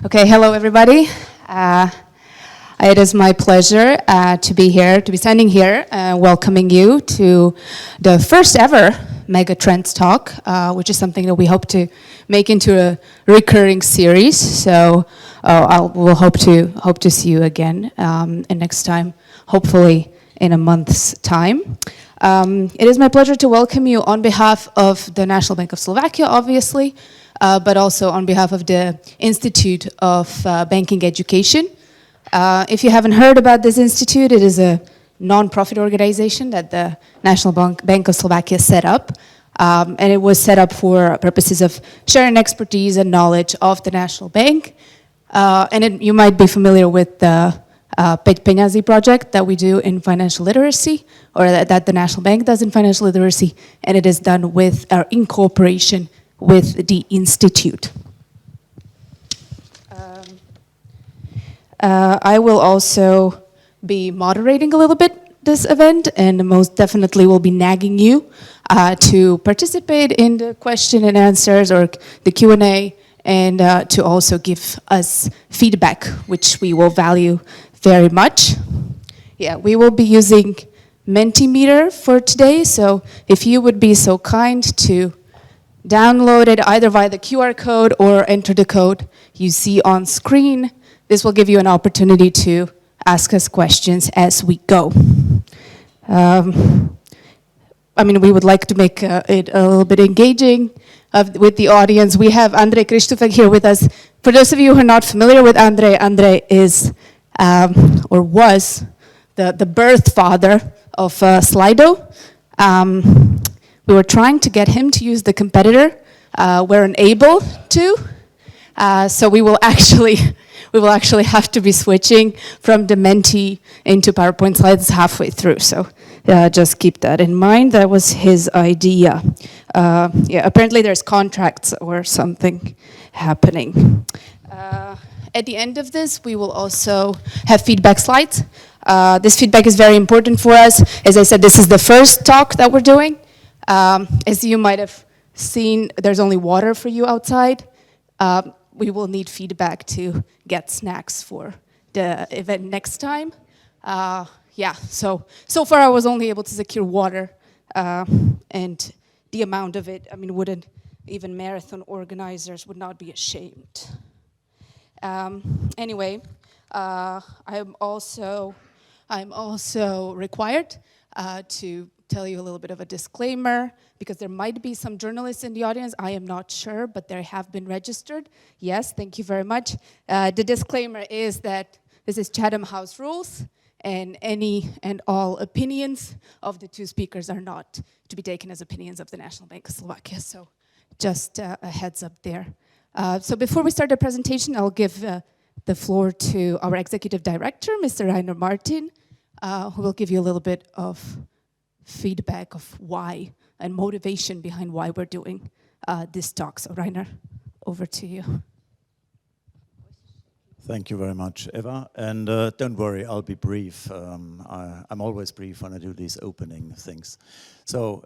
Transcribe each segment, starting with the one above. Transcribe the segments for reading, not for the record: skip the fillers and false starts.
Okay, hello everybody. It is my pleasure to be here, to be standing here, welcoming you to the first ever Megatrends talk, which is something that we hope to make into a recurring series. So we'll hope to see you again, and next time, hopefully in a month's time. It is my pleasure to welcome you on behalf of the National Bank of Slovakia, obviously, but also on behalf of the Institute of Banking Education. If you haven't heard about this institute, it is a non-profit organization that the National Bank of Slovakia set up. And it was set up for purposes of sharing expertise and knowledge of the National Bank. You might be familiar with the Päť peňazí project that we do in financial literacy, or that the National Bank does in financial literacy, and it is done in cooperation with the Institute. I will also be moderating a little bit this event, and most definitely will be nagging you to participate in the question and answers or the Q&A, and to also give us feedback, which we will value very much. Yeah, we will be using Mentimeter for today, so if you would be so kind to download it either via the QR code or enter the code you see on screen. This will give you an opportunity to ask us questions as we go. We would like to make it a little bit engaging with the audience. We have Andrej Krištofek here with us. For those of you who are not familiar with Andrej is, or was, the birth father of Slido. We were trying to get him to use the competitor. We're unable to, so we will actually have to be switching from the Menti into PowerPoint slides halfway through. So just keep that in mind. That was his idea. Apparently there's contracts or something happening. At the end of this, we will also have feedback slides. This feedback is very important for us. As I said, this is the first talk that we're doing. As you might have seen, there's only water for you outside. We will need feedback to get snacks for the event next time. So far I was only able to secure water, and the amount of it, wouldn't even marathon organizers would not be ashamed. Anyway, I'm also required to tell you a little bit of a disclaimer, because there might be some journalists in the audience. I am not sure, but they have been registered. Yes, thank you very much. The disclaimer is that this is Chatham House rules, and any and all opinions of the two speakers are not to be taken as opinions of the National Bank of Slovakia. So just a heads up there. So before we start the presentation, I'll give the floor to our Executive Director, Mr. Rainer Martin, who will give you a little bit of feedback of why and motivation behind why we're doing this talk. So Rainer, over to you. Thank you very much, Eva. And don't worry, I'll be brief. I'm always brief when I do these opening things. So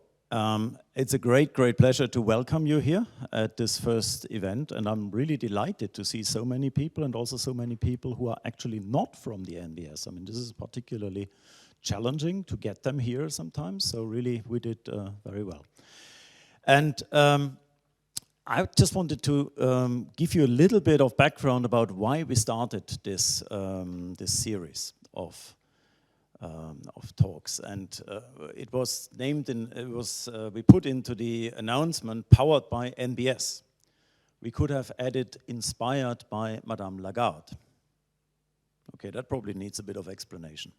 it's a great pleasure to welcome you here at this first event. And I'm really delighted to see so many people, and also so many people who are actually not from the NBS. This is particularly challenging to get them here sometimes, so really we did very well. And I just wanted to give you a little bit of background about why we started this series of talks, and it was named we put into the announcement powered by NBS. We could have added inspired by Madame Lagarde. Okay, that probably needs a bit of explanation.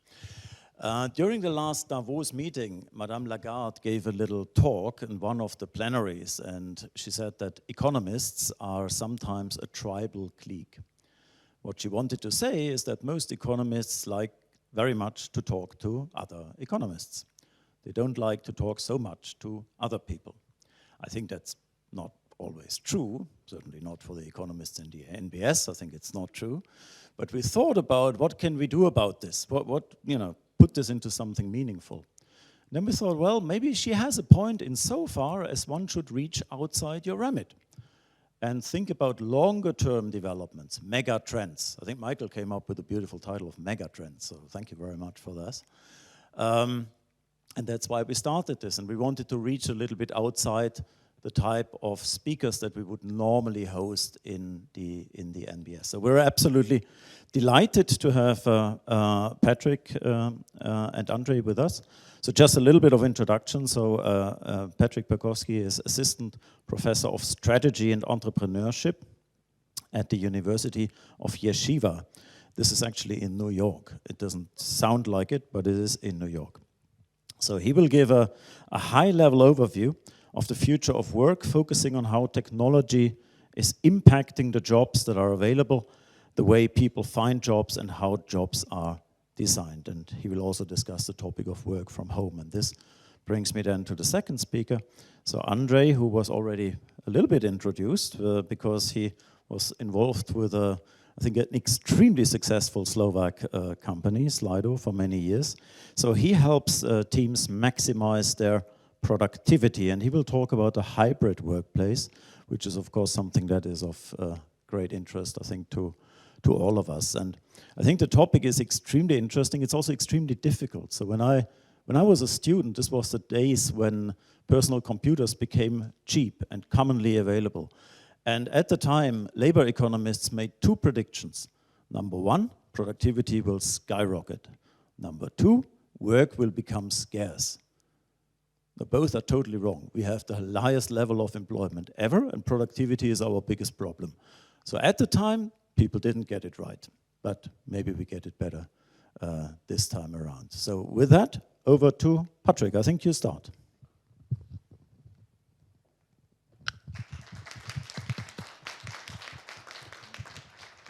During the last Davos meeting, Madame Lagarde gave a little talk in one of the plenaries, and she said that economists are sometimes a tribal clique. What she wanted to say is that most economists like very much to talk to other economists. They don't like to talk so much to other people. I think that's not always true, certainly not for the economists in the NBS. I think it's not true. But we thought about what can we do about this? Put this into something meaningful. Then we thought, well, maybe she has a point in so far as one should reach outside your remit. and think about longer-term developments, megatrends. I think Michael came up with a beautiful title of megatrends, so thank you very much for this. And that's why we started this, and we wanted to reach a little bit outside the type of speakers that we would normally host in the NBS. So we're absolutely delighted to have Patrick and Andre with us. So just a little bit of introduction. So Patrick Perkowski is Assistant Professor of Strategy and Entrepreneurship at the University of Yeshiva. This is actually in New York. It doesn't sound like it, but it is in New York. So he will give a high-level overview of the future of work, focusing on how technology is impacting the jobs that are available, the way people find jobs, and how jobs are designed. And he will also discuss the topic of work from home. And this brings me then to the second speaker. So Andre, who was already a little bit introduced because he was involved with I think an extremely successful Slovak company, Slido, for many years. So he helps teams maximize their productivity, and he will talk about a hybrid workplace, which is of course something that is of great interest, I think, to all of us. And I think the topic is extremely interesting. It's also extremely difficult. So when I was a student, this was the days when personal computers became cheap and commonly available. And at the time, labor economists made two predictions. Number one, productivity will skyrocket. Number two, work will become scarce. Now, both are totally wrong. We have the highest level of employment ever, and productivity is our biggest problem. So at the time, people didn't get it right, but maybe we get it better this time around. So with that, over to Patrick. I think you start.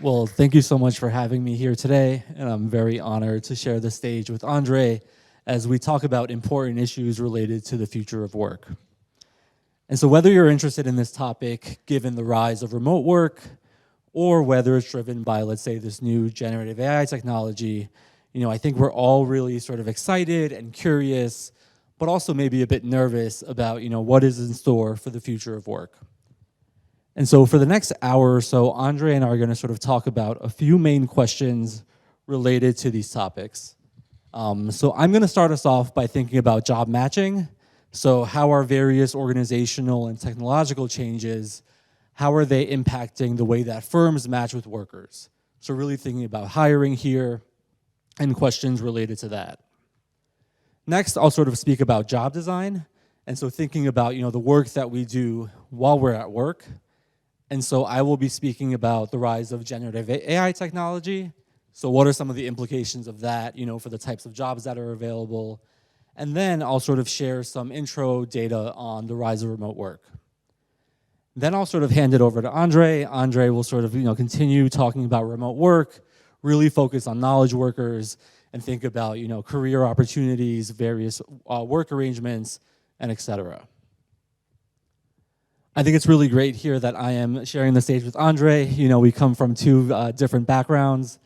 Well, thank you so much for having me here today, and I'm very honored to share the stage with Andre as we talk about important issues related to the future of work. And so whether you're interested in this topic, given the rise of remote work, or whether it's driven by, let's say, this new generative AI technology, I think we're all really sort of excited and curious, but also maybe a bit nervous about, what is in store for the future of work. And so for the next hour or so, Andre and I are going to sort of talk about a few main questions related to these topics. So I'm going to start us off by thinking about job matching. So how are various organizational and technological changes, how are they impacting the way that firms match with workers? So really thinking about hiring here and questions related to that. Next, I'll sort of speak about job design. And so thinking about, the work that we do while we're at work. And so I will be speaking about the rise of generative AI technology. So what are some of the implications of that, for the types of jobs that are available? And then I'll sort of share some intro data on the rise of remote work. Then I'll sort of hand it over to Andre. Andre will sort of, continue talking about remote work, really focus on knowledge workers, and think about, career opportunities, various work arrangements, and et cetera. I think it's really great here that I am sharing the stage with Andre. We come from two different backgrounds.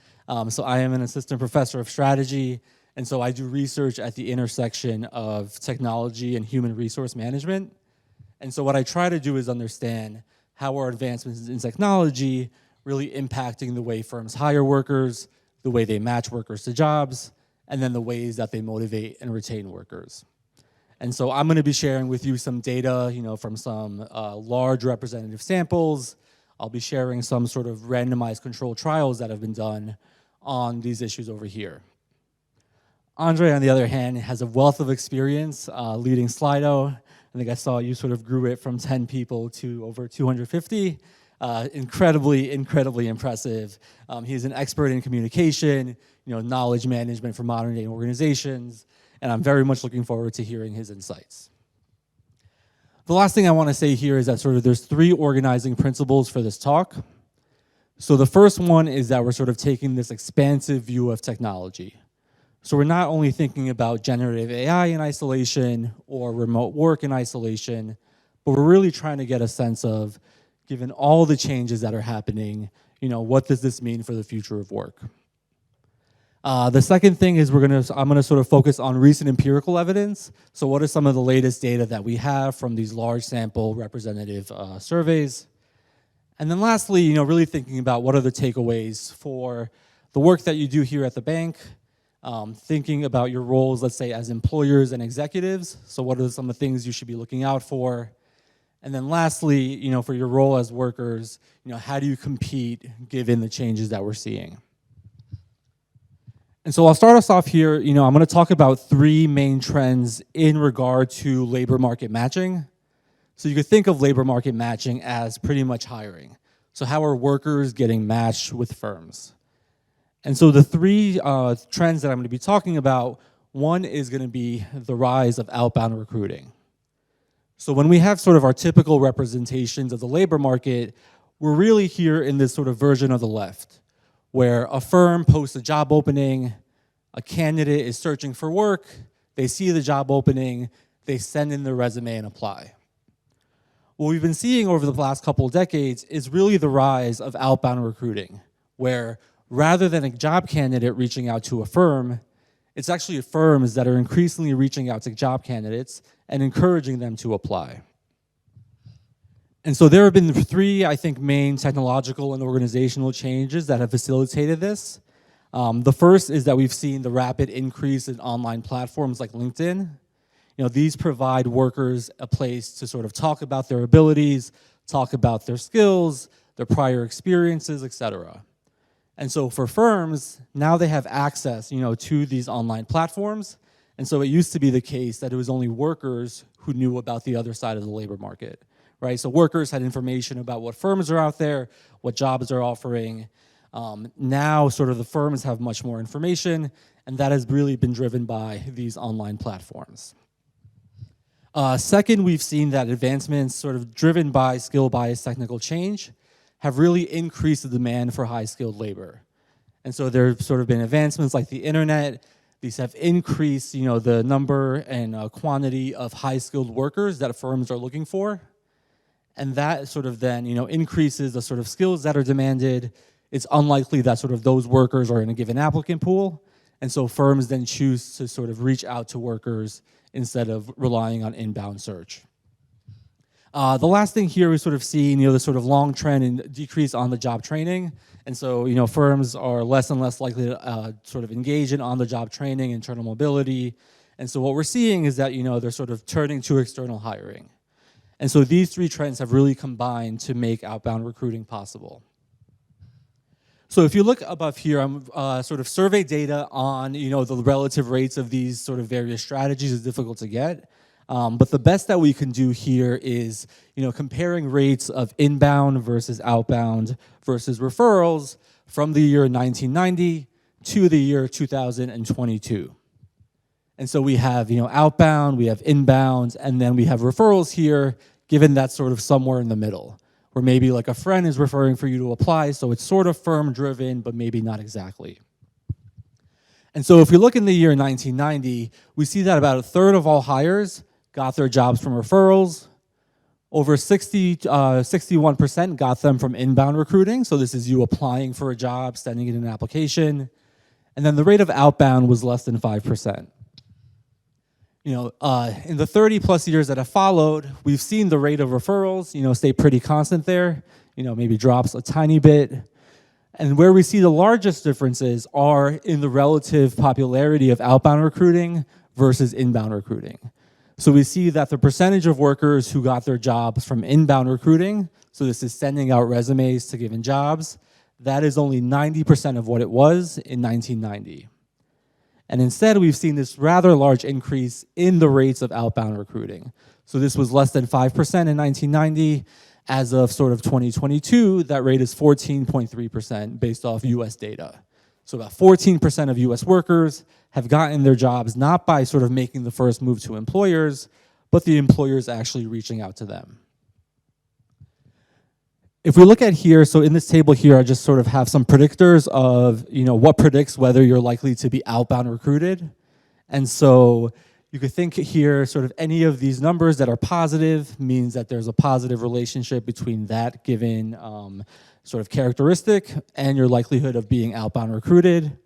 So I am an assistant professor of strategy, and so I do research at the intersection of technology and human resource management. And so what I try to do is understand how are advancements in technology really impacting the way firms hire workers, the way they match workers to jobs, and then the ways that they motivate and retain workers. And so I'm going to be sharing with you some data, from some large representative samples. I'll be sharing some sort of randomized controlled trials that have been done on these issues over here. Andre, on the other hand, has a wealth of experience leading Slido. I think I saw you sort of grew it from 10 people to over 250. Incredibly impressive. He's an expert in communication, knowledge management for modern day organizations, and I'm very much looking forward to hearing his insights. The last thing I want to say here is that there's three organizing principles for this talk. So the first one is that we're sort of taking this expansive view of technology. So we're not only thinking about generative AI in isolation or remote work in isolation, but we're really trying to get a sense of, given all the changes that are happening, what does this mean for the future of work? The second thing is I'm gonna sort of focus on recent empirical evidence. So what are some of the latest data that we have from these large sample representative surveys? And then lastly, really thinking about what are the takeaways for the work that you do here at the bank, thinking about your roles, let's say, as employers and executives. So what are some of the things you should be looking out for? And then lastly, for your role as workers, how do you compete given the changes that we're seeing? And so I'll start us off here. I'm going to talk about 3 main trends in regard to labor market matching. So you could think of labor market matching as pretty much hiring. So how are workers getting matched with firms? And so the 3 trends that I'm going to be talking about, one is going to be the rise of outbound recruiting. So when we have sort of our typical representations of the labor market, we're really here in this sort of version of the left, where a firm posts a job opening, a candidate is searching for work, they see the job opening, they send in their resume and apply. What we've been seeing over the last couple of decades is really the rise of outbound recruiting, where rather than a job candidate reaching out to a firm, it's actually firms that are increasingly reaching out to job candidates and encouraging them to apply. And so there have been 3, I think, main technological and organizational changes that have facilitated this. The first is that we've seen the rapid increase in online platforms like LinkedIn. These provide workers a place to sort of talk about their abilities, talk about their skills, their prior experiences, etc. And so for firms, now they have access, to these online platforms. And so it used to be the case that it was only workers who knew about the other side of the labor market, right? So workers had information about what firms are out there, what jobs are offering. Now sort of the firms have much more information, and that has really been driven by these online platforms. Second, we've seen that advancements sort of driven by skill-biased technical change have really increased the demand for high-skilled labor. And so there have sort of been advancements like the internet. These have increased, the number and quantity of high-skilled workers that firms are looking for. And that sort of then, increases the sort of skills that are demanded. It's unlikely that sort of those workers are in a given applicant pool. And so firms then choose to sort of reach out to workers instead of relying on inbound search. The last thing here we sort of see, the sort of long trend in decrease on the job training. And so, firms are less and less likely to sort of engage in on-the-job training, internal mobility. And so what we're seeing is that, they're sort of turning to external hiring. And so these 3 trends have really combined to make outbound recruiting possible. So if you look above here, I'm sort of survey data on, the relative rates of these sort of various strategies is difficult to get. But the best that we can do here is, comparing rates of inbound versus outbound versus referrals from the year 1990 to the year 2022. And so we have, outbound, we have inbound, and then we have referrals here, given that's sort of somewhere in the middle, where maybe like a friend is referring for you to apply, so it's sort of firm-driven, but maybe not exactly. And so if we look in the year 1990, we see that about 1/3 of all hires got their jobs from referrals. Over 61% got them from inbound recruiting, so this is you applying for a job, sending in an application. And then the rate of outbound was less than 5%. In the 30+ years that have followed, we've seen the rate of referrals, stay pretty constant there, maybe drops a tiny bit. And where we see the largest differences are in the relative popularity of outbound recruiting versus inbound recruiting. So we see that the percentage of workers who got their jobs from inbound recruiting, so this is sending out resumes to given jobs, that is only 90% of what it was in 1990. And instead, we've seen this rather large increase in the rates of outbound recruiting. So this was less than 5% in 1990. As of sort of 2022, that rate is 14.3% based off US data. So about 14% of US workers have gotten their jobs not by sort of making the first move to employers, but the employers actually reaching out to them. If we look at here, so in this table here, I just sort of have some predictors of, what predicts whether you're likely to be outbound recruited. And so you could think here sort of any of these numbers that are positive means that there's a positive relationship between that given sort of characteristic and your likelihood of being outbound recruited.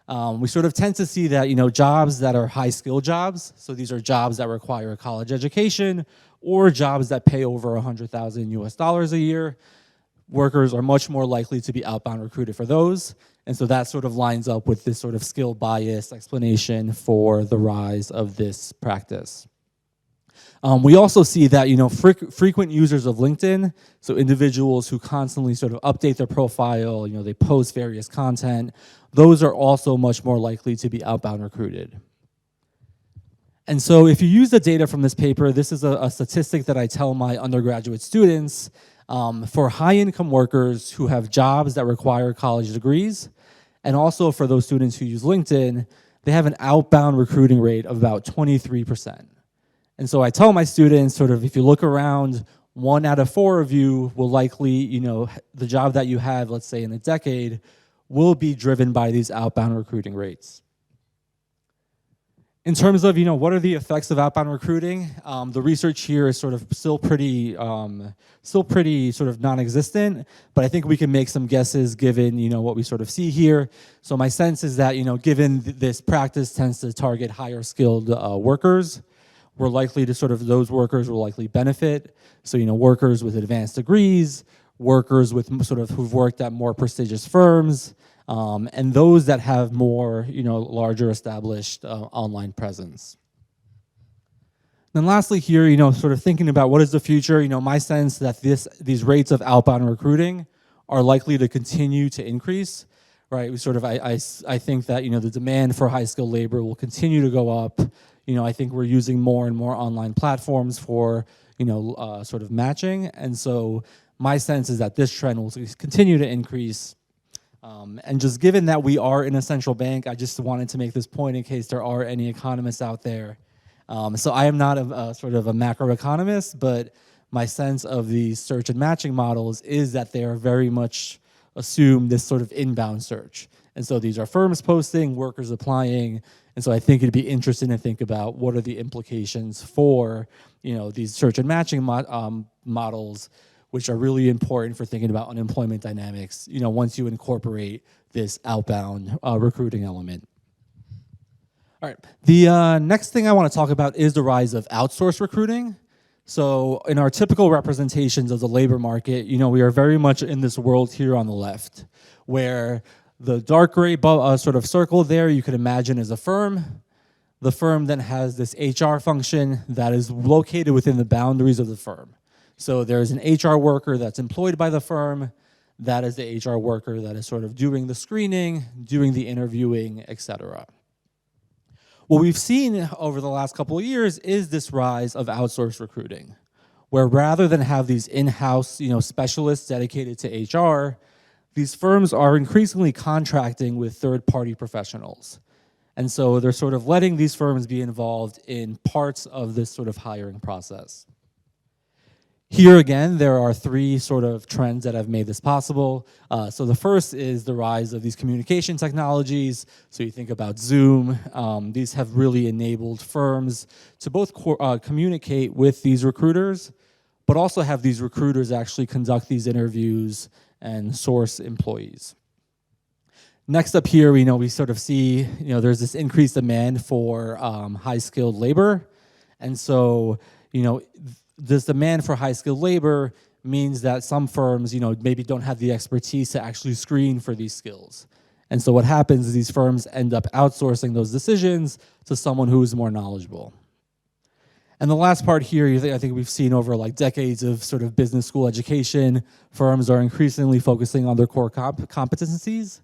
We sort of tend to see that, jobs that are high skill jobs, so these are jobs that require a college education or jobs that pay over $100,000 US a year, workers are much more likely to be outbound recruited for those. And so that sort of lines up with this sort of skill bias explanation for the rise of this practice. We also see that, frequent users of LinkedIn, so individuals who constantly sort of update their profile, they post various content, those are also much more likely to be outbound recruited. And so if you use the data from this paper, this is a statistic that I tell my undergraduate students. For high-income workers who have jobs that require college degrees, and also for those students who use LinkedIn, they have an outbound recruiting rate of about 23%. And so I tell my students, sort of, if you look around, 1 out of 4 of you will likely, the job that you have, let's say in a decade, will be driven by these outbound recruiting rates. In terms of, what are the effects of outbound recruiting? The research here is sort of still pretty sort of non-existent, but I think we can make some guesses given, what we sort of see here. So my sense is that, given this practice tends to target higher skilled workers, we're likely to those workers will likely benefit. So, workers with advanced degrees, workers with who've worked at more prestigious firms, and those that have more, larger established online presence. Then lastly here, sort of thinking about what is the future, my sense that these rates of outbound recruiting are likely to continue to increase, right? I think that, the demand for high-skilled labor will continue to go up. I think we're using more and more online platforms for, sort of matching. And so my sense is that this trend will continue to increase. And just given that we are an essential bank, I just wanted to make this point in case there are any economists out there. So I am not a sort of a macroeconomist, but my sense of these search and matching models is that they are very much assume this sort of inbound search. And so these are firms posting, workers applying, and so I think it'd be interesting to think about what are the implications for, these search and matching models, which are really important for thinking about unemployment dynamics, once you incorporate this outbound recruiting element. All right, the next thing I want to talk about is the rise of outsourced recruiting. So in our typical representations of the labor market, we are very much in this world here on the left, where the dark gray sort of circle there you could imagine as a firm. The firm then has this HR function that is located within the boundaries of the firm. So there's an HR worker that's employed by the firm. That is the HR worker that is sort of doing the screening, doing the interviewing, etc. What we've seen over the last couple of years is this rise of outsourced recruiting, where rather than have these in-house, specialists dedicated to HR, these firms are increasingly contracting with third-party professionals. And so they're sort of letting these firms be involved in parts of this sort of hiring process. Here again, there are 3 sort of trends that have made this possible. So the first is the rise of these communication technologies. So you think about Zoom. These have really enabled firms to both communicate with these recruiters, but also have these recruiters actually conduct these interviews and source employees. Next up here, we sort of see, there's this increased demand for high-skilled labor. And so, this demand for high-skilled labor means that some firms, maybe don't have the expertise to actually screen for these skills. And so what happens is these firms end up outsourcing those decisions to someone who is more knowledgeable. And the last part here, I think we've seen over decades of sort of business school education, firms are increasingly focusing on their core competencies.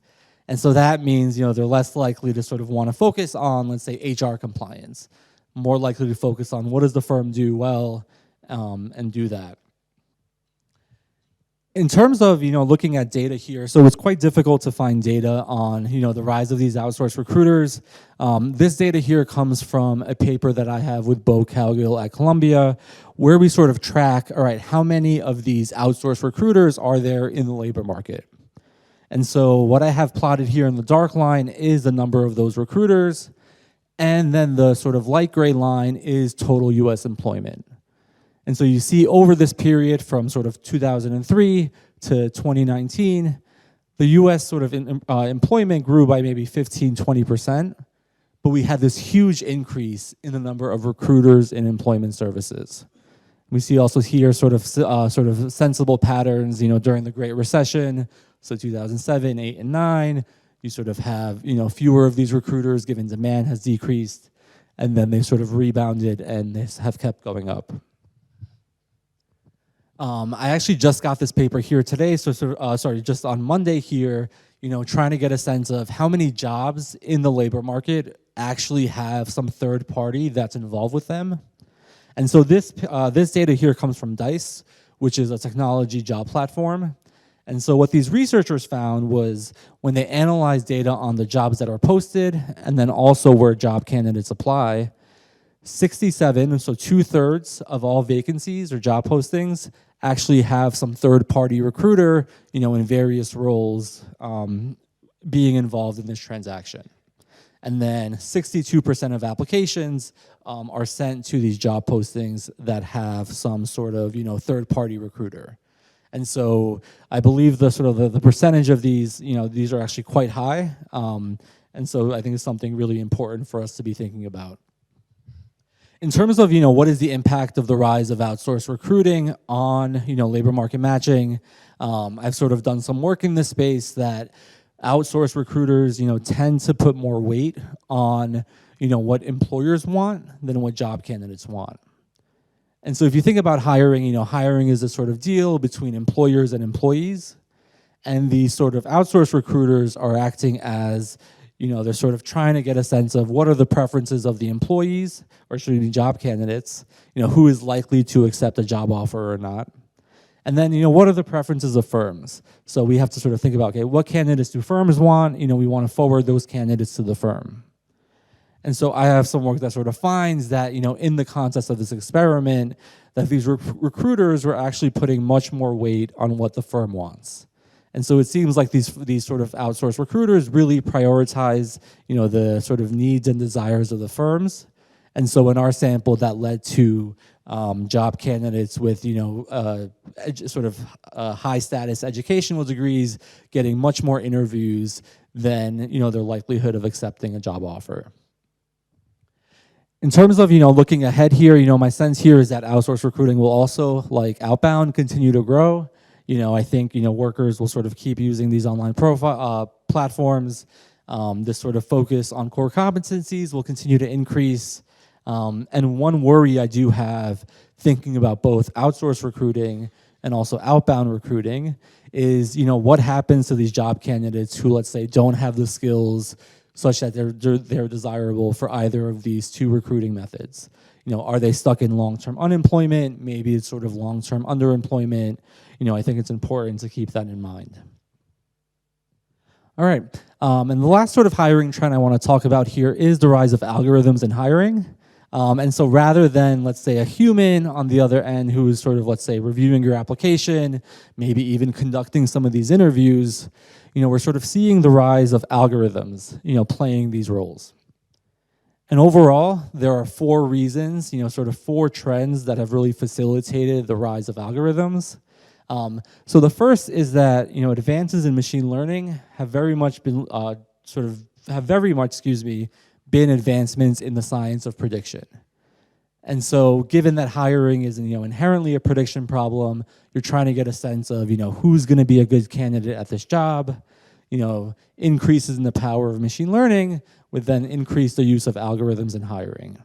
And so that means, they're less likely to sort of want to focus on, let's say, HR compliance, more likely to focus on what does the firm do well, and do that. In terms of, looking at data here, so it's quite difficult to find data on, the rise of these outsourced recruiters. This data here comes from a paper that I have with Bo Cowgill at Columbia, where we sort of track, all right, how many of these outsourced recruiters are there in the labor market? And so what I have plotted here in the dark line is the number of those recruiters, and then the sort of light gray line is total US employment. And so you see over this period from sort of 2003 to 2019, the US sort of employment grew by maybe 15-20%, but we had this huge increase in the number of recruiters in employment services. We see also here sort of sensible patterns, during the Great Recession, so 2007, 8, and 9. You sort of have, fewer of these recruiters given demand has decreased, and then they sort of rebounded and they have kept going up. I actually just got this paper here today, so just on Monday here, trying to get a sense of how many jobs in the labor market actually have some third party that's involved with them. And so this data here comes from DICE, which is a technology job platform. And so what these researchers found was when they analyzed data on the jobs that are posted and then also where job candidates apply, 67, so 2/3 of all vacancies or job postings actually have some third-party recruiter, in various roles being involved in this transaction. And then 62% of applications are sent to these job postings that have some sort of, third-party recruiter. And so I believe the percentage of these, these are actually quite high. And so I think it's something really important for us to be thinking about. In terms of, what is the impact of the rise of outsourced recruiting on, labor market matching, I've sort of done some work in this space that outsourced recruiters, tend to put more weight on, what employers want than what job candidates want. And so if you think about hiring, hiring is a sort of deal between employers and employees, and these sort of outsourced recruiters are acting as, they're sort of trying to get a sense of what are the preferences of the employees, or should be job candidates, who is likely to accept a job offer or not. And then, what are the preferences of firms? So we have to sort of think about, okay, what candidates do firms want? We want to forward those candidates to the firm. And so I have some work that sort of finds that, in the context of this experiment, that these recruiters were actually putting much more weight on what the firm wants. And so it seems like these sort of outsourced recruiters really prioritize, the sort of needs and desires of the firms. And so in our sample, that led to job candidates with, high status educational degrees getting much more interviews than, their likelihood of accepting a job offer. In terms of, looking ahead here, my sense here is that outsourced recruiting will also, like outbound, continue to grow. I think, workers will sort of keep using these online platforms. This sort of focus on core competencies will continue to increase. And one worry I do have thinking about both outsourced recruiting and also outbound recruiting is, what happens to these job candidates who, let's say, don't have the skills such that they're desirable for either of these two recruiting methods. Are they stuck in long-term unemployment? Maybe it's sort of long-term underemployment. I think it's important to keep that in mind. All right, and the last sort of hiring trend I want to talk about here is the rise of algorithms in hiring. And so rather than, let's say, a human on the other end who is sort of, let's say, reviewing your application, maybe even conducting some of these interviews, we're sort of seeing the rise of algorithms, playing these roles. And overall, there are 4 reasons, sort of 4 trends that have really facilitated the rise of algorithms. So the first is that, advances in machine learning have very much been, been advancements in the science of prediction. And so given that hiring is, inherently a prediction problem, you're trying to get a sense of, who's going to be a good candidate at this job. Increases in the power of machine learning would then increase the use of algorithms in hiring.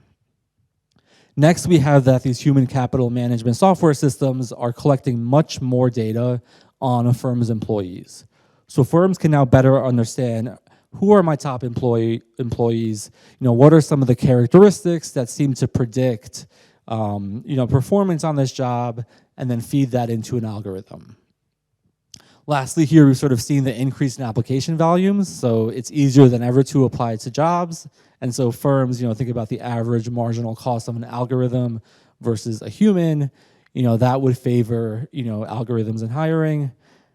Next, we have that these human capital management software systems are collecting much more data on a firm's employees. So firms can now better understand who are my top employees, what are some of the characteristics that seem to predict performance on this job, and then feed that into an algorithm. Lastly, here we've sort of seen the increase in application volumes, so it's easier than ever to apply to jobs. And so firms, think about the average marginal cost of an algorithm versus a human, that would favor, algorithms in hiring.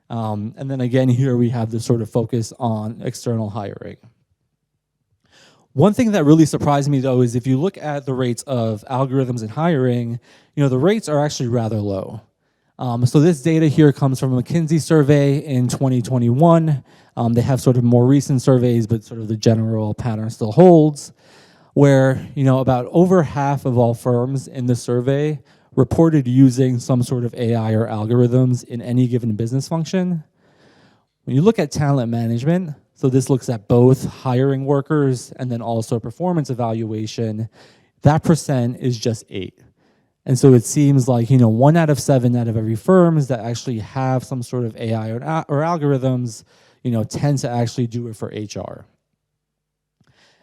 And then again, here we have this sort of focus on external hiring. One thing that really surprised me, though, is if you look at the rates of algorithms in hiring, the rates are actually rather low. So this data here comes from a McKinsey survey in 2021. They have sort of more recent surveys, but sort of the general pattern still holds, where about over half of all firms in the survey reported using some sort of AI or algorithms in any given business function. When you look at talent management, so this looks at both hiring workers and then also performance evaluation, that percent is just 8. And so it seems like 1 out of 7 out of every firms that actually have some sort of AI or algorithms, tend to actually do it for HR.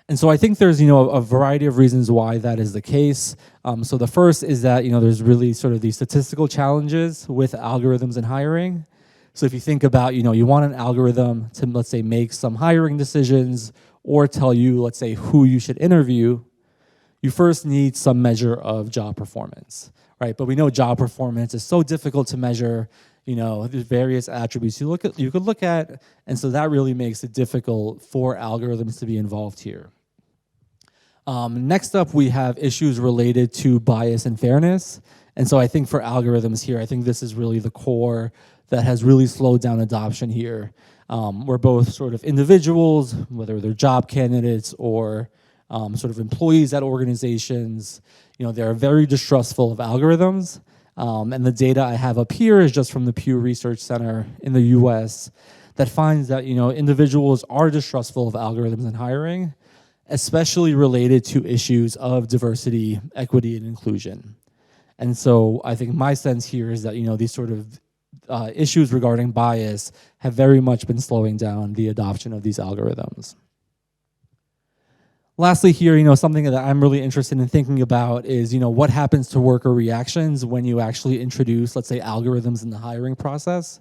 And so I think there's a variety of reasons why that is the case. So the first is that there's really sort of these statistical challenges with algorithms and hiring. So if you think about you want an algorithm to, let's say, make some hiring decisions or tell you, let's say, who you should interview, you first need some measure of job performance, right? But we know job performance is so difficult to measure. There's various attributes you could look at, and so that really makes it difficult for algorithms to be involved here. Next up, we have issues related to bias and fairness. And so I think for algorithms here, I think this is really the core that has really slowed down adoption here. Where both sort of individuals, whether they're job candidates or sort of employees at organizations, they're very distrustful of algorithms. And the data I have up here is just from the Pew Research Center in the US that finds that individuals are distrustful of algorithms and hiring, especially related to issues of diversity, equity, and inclusion. And so I think my sense here is that these sort of issues regarding bias have very much been slowing down the adoption of these algorithms. Lastly here, something that I'm really interested in thinking about is, what happens to worker reactions when you actually introduce, let's say, algorithms in the hiring process.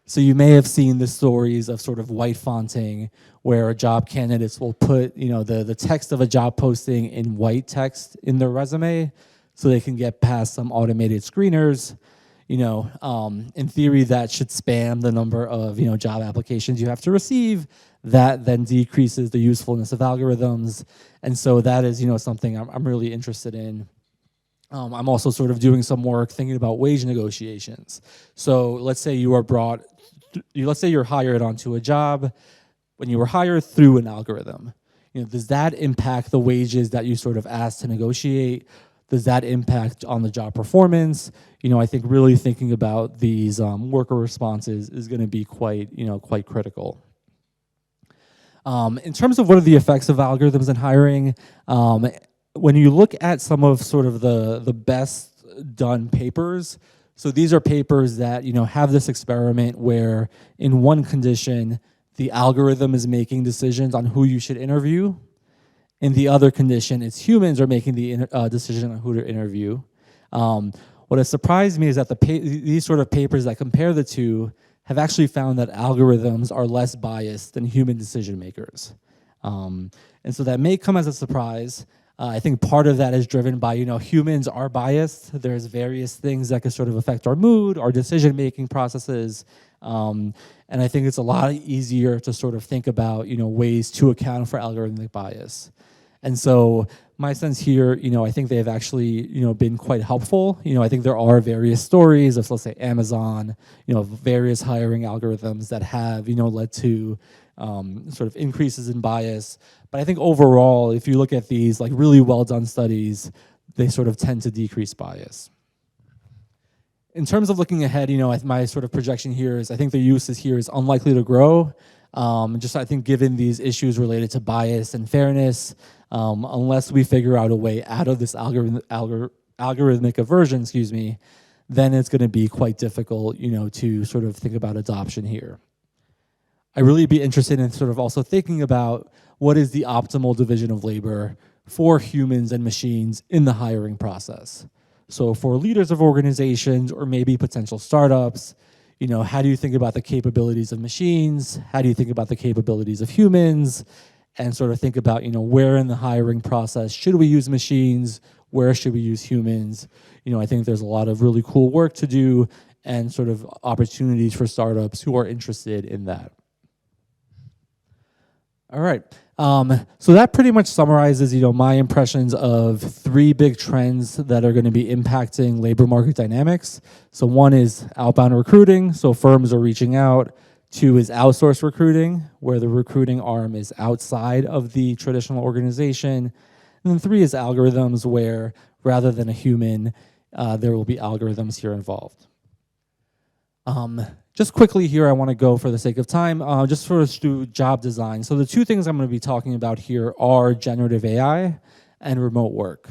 So you may have seen the stories of sort of white fonting where job candidates will put, the text of a job posting in white text in their resume so they can get past some automated screeners. In theory, that should spam the number of, job applications you have to receive. That then decreases the usefulness of algorithms. And so that is, something I'm really interested in. I'm also sort of doing some work thinking about wage negotiations. So let's say you're hired onto a job. When you were hired through an algorithm, does that impact the wages that you sort of asked to negotiate? Does that impact on the job performance? I think really thinking about these worker responses is going to be quite critical. In terms of what are the effects of algorithms in hiring, when you look at some of sort of the best done papers, so these are papers that have this experiment where in one condition the algorithm is making decisions on who you should interview. In the other condition, it's humans are making the decision on who to interview. What has surprised me is that these sort of papers that compare the two have actually found that algorithms are less biased than human decision makers. And so that may come as a surprise. I think part of that is driven by, humans are biased. There's various things that can sort of affect our mood, our decision-making processes. And I think it's a lot easier to sort of think about, ways to account for algorithmic bias. And so my sense here, I think they've actually, been quite helpful. I think there are various stories of, let's say, Amazon, various hiring algorithms that have, led to sort of increases in bias. But I think overall, if you look at these like really well done studies, they sort of tend to decrease bias. In terms of looking ahead, my sort of projection here is I think the uses here is unlikely to grow. I think given these issues related to bias and fairness, unless we figure out a way out of this algorithmic aversion, then it's going to be quite difficult, to sort of think about adoption here. I'd really be interested in sort of also thinking about what is the optimal division of labor for humans and machines in the hiring process. So for leaders of organizations or maybe potential startups, how do you think about the capabilities of machines? How do you think about the capabilities of humans? And sort of think about, where in the hiring process should we use machines? Where should we use humans? I think there's a lot of really cool work to do and sort of opportunities for startups who are interested in that. All right. So that pretty much summarizes, my impressions of 3 big trends that are going to be impacting labor market dynamics. So 1 is outbound recruiting, so firms are reaching out. 2 is outsourced recruiting, where the recruiting arm is outside of the traditional organization. And then 3 is algorithms, where rather than a human, there will be algorithms here involved. Just quickly here, I want to go, for the sake of time, just for us to do job design. So the two things I'm going to be talking about here are generative AI and remote work.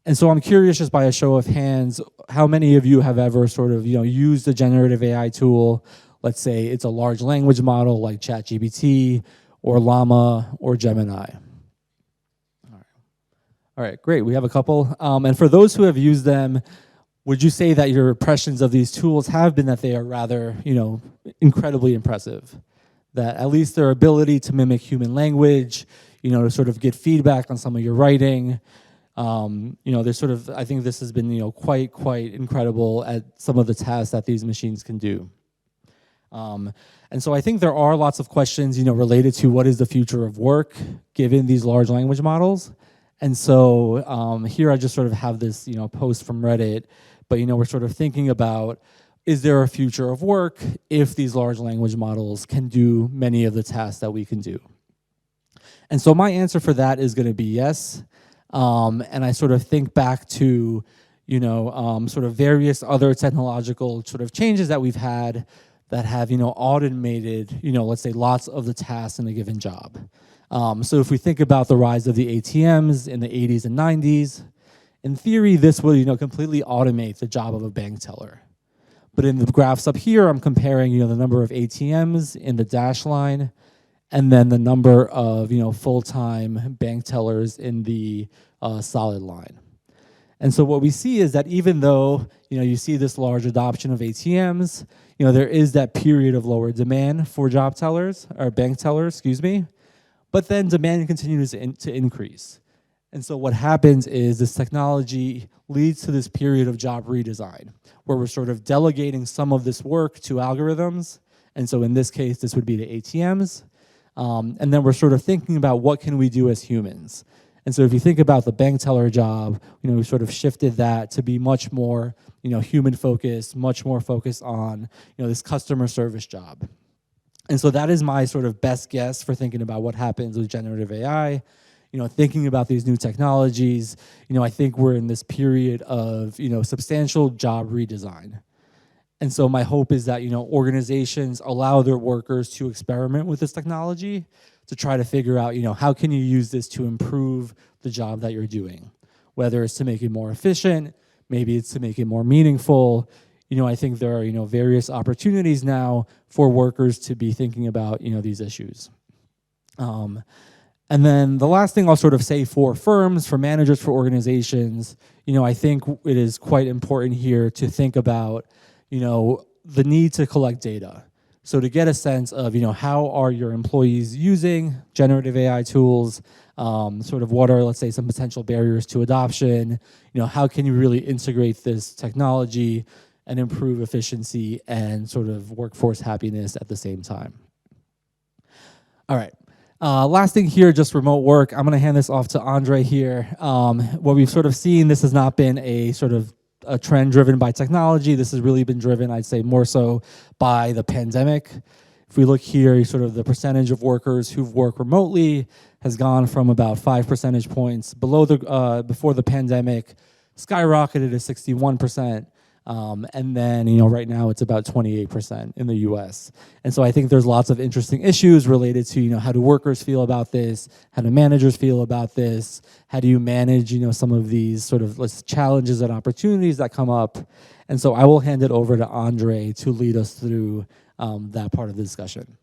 And so I'm curious, just by a show of hands, how many of you have ever sort of used a generative AI tool? Let's say it's a large language model like ChatGPT or Llama or Gemini. All right, great. We have a couple. And for those who have used them, would you say that your impressions of these tools have been that they are rather, incredibly impressive? That at least their ability to mimic human language, to sort of get feedback on some of your writing, there's sort of, I think this has been, quite incredible at some of the tasks that these machines can do. And so I think there are lots of questions, related to what is the future of work given these large language models. And so here I just sort of have this, post from Reddit, but we're sort of thinking about, is there a future of work if these large language models can do many of the tasks that we can do? And so my answer for that is going to be yes. And I sort of think back to, sort of various other technological sort of changes that we've had that have, automated, let's say lots of the tasks in a given job. So if we think about the rise of the ATMs in the 80s and 90s, in theory, this would, completely automate the job of a bank teller. But in the graphs up here, I'm comparing, the number of ATMs in the dashed line and then the number of, full-time bank tellers in the solid line. And so what we see is that even though, you see this large adoption of ATMs, there is that period of lower demand for job tellers, or bank tellers, excuse me, but then demand continues to increase. And so what happens is this technology leads to this period of job redesign, where we're sort of delegating some of this work to algorithms. And so in this case, this would be the ATMs. And then we're sort of thinking about what can we do as humans. And so if you think about the bank teller job, we sort of shifted that to be much more, human focused, much more focused on, this customer service job. And so that is my sort of best guess for thinking about what happens with generative AI. Thinking about these new technologies, I think we're in this period of, substantial job redesign. And so my hope is that, organizations allow their workers to experiment with this technology to try to figure out, how can you use this to improve the job that you're doing? Whether it's to make it more efficient, maybe it's to make it more meaningful. I think there are, various opportunities now for workers to be thinking about, these issues. And then the last thing I'll sort of say for firms, for managers, for organizations, I think it is quite important here to think about, the need to collect data. So to get a sense of, how are your employees using generative AI tools, sort of what are, let's say, some potential barriers to adoption, how can you really integrate this technology and improve efficiency and sort of workforce happiness at the same time. All right. Last thing here, just remote work. I'm going to hand this off to Andre here. What we've sort of seen, this has not been a sort of a trend driven by technology. This has really been driven, I'd say, more so by the pandemic. If we look here, sort of the percentage of workers who've worked remotely has gone from about 5 percentage points below the before the pandemic, skyrocketed to 61%. And then, right now it's about 28% in the US. And so I think there's lots of interesting issues related to, how do workers feel about this? How do managers feel about this? How do you manage, some of these sort of challenges and opportunities that come up? And so I will hand it over to Andre to lead us through that part of the discussion.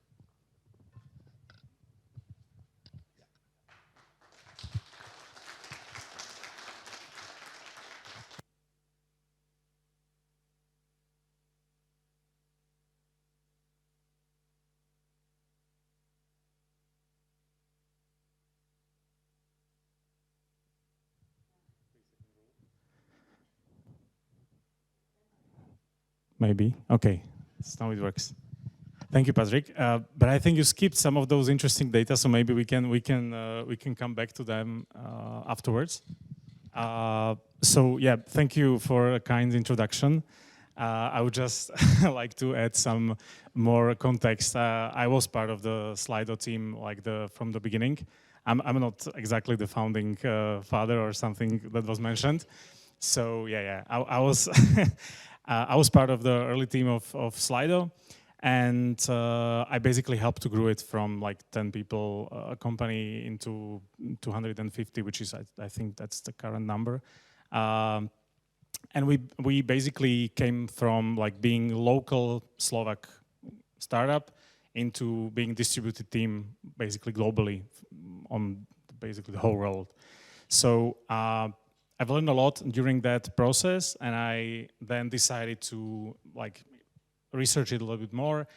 Maybe. Okay. Now it works. Thank you, Patrick. But I think you skipped some of those interesting data, so maybe we can come back to them afterwards. So yeah, thank you for a kind introduction. I would just like to add some more context. I was part of the Slido team from the beginning. I'm not exactly the founding father or something that was mentioned. So I was I was part of the early team of Slido, and I basically helped to grow it from like 10 people company into 250, which is I think that's the current number. And we basically came from like being local Slovak startup into being distributed team basically globally on basically the whole world. So I've learned a lot during that process, and I then decided to like research it a little bit more,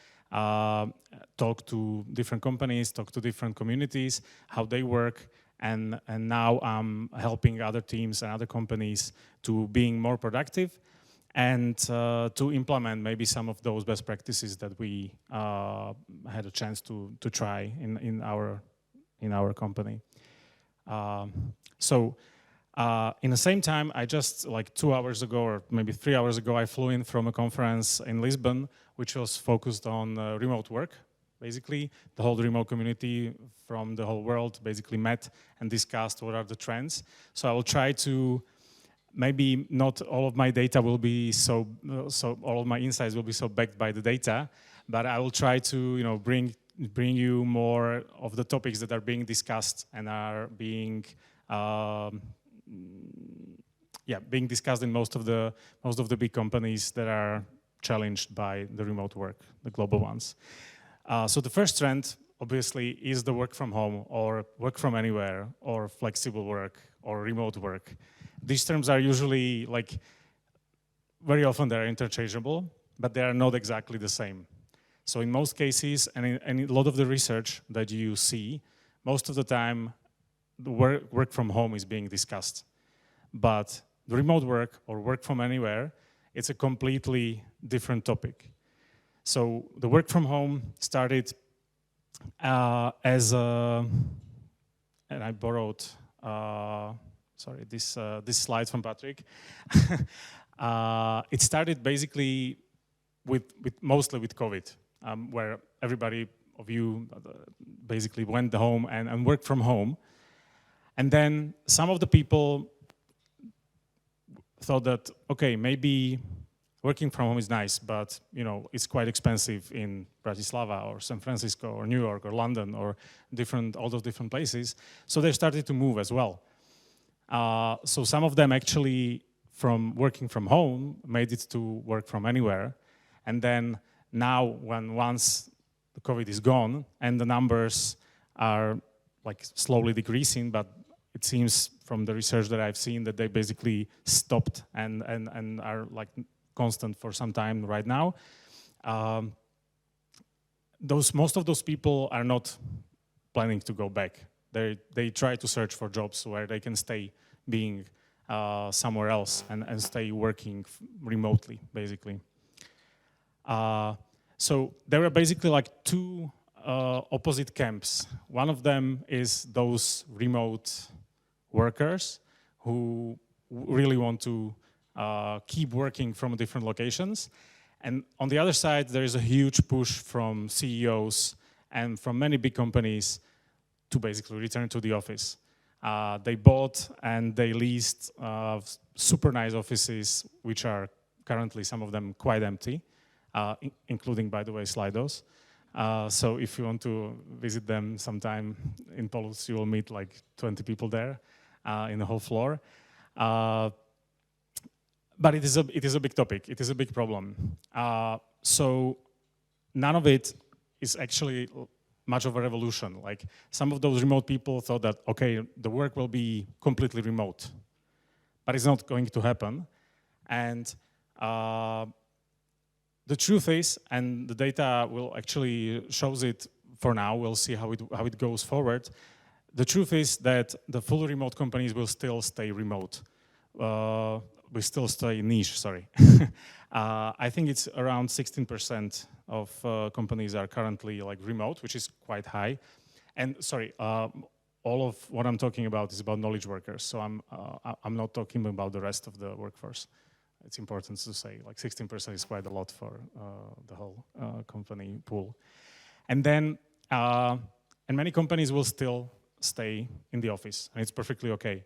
talk to different companies, talk to different communities, how they work, and now I'm helping other teams and other companies to being more productive and to implement maybe some of those best practices that we had a chance to try in our company. In the same time, I just like 2 hours ago or maybe 3 hours ago, I flew in from a conference in Lisbon, which was focused on remote work. Basically, the whole remote community from the whole world basically met and discussed what are the trends. So I will try to, maybe not all of my data will be so all of my insights will be so backed by the data, but I will try to bring you more of the topics that are being discussed and are being being discussed in most of the big companies that are challenged by the remote work, the global ones. So the first trend, obviously, is the work from home or work from anywhere or flexible work or remote work. These terms are usually like, very often they're interchangeable, but they are not exactly the same. So in most cases, and in a lot of the research that you see, most of the time, the work from home is being discussed. But the remote work or work from anywhere, it's a completely different topic. So the work from home started as a, and I borrowed, this slide from Patrick. It started basically mostly with COVID, where everybody of you basically went home and worked from home. And then some of the people thought that, okay, maybe working from home is nice, but it's quite expensive in Bratislava or San Francisco or New York or London or all those different places. So they started to move as well. So some of them actually, from working from home, made it to work from anywhere. And then now, once the COVID is gone and the numbers are like slowly decreasing, but it seems from the research that I've seen that they basically stopped and are like constant for some time right now. Most of those people are not planning to go back. They try to search for jobs where they can stay being somewhere else and stay working remotely, basically. So there are basically like two opposite camps. One of them is those remote workers who really want to keep working from different locations. And on the other side, there is a huge push from CEOs and from many big companies to basically return to the office. They bought and they leased super nice offices, which are currently some of them quite empty, including, by the way, Slido's. So if you want to visit them sometime in Poland, you will meet like 20 people there in the whole floor. But it is a big topic. It is a big problem. So none of it is actually much of a revolution. Like some of those remote people thought that, okay, the work will be completely remote, but it's not going to happen. And the truth is, and the data will actually shows it for now, we'll see how it goes forward. The truth is that the fully remote companies will still stay remote. We still stay niche, sorry. I think it's around 16% of companies are currently like remote, which is quite high. And sorry, all of what I'm talking about is about knowledge workers. So I'm not talking about the rest of the workforce. It's important to say like 16% is quite a lot for the whole company pool. And then, and many companies will still stay in the office, and it's perfectly okay.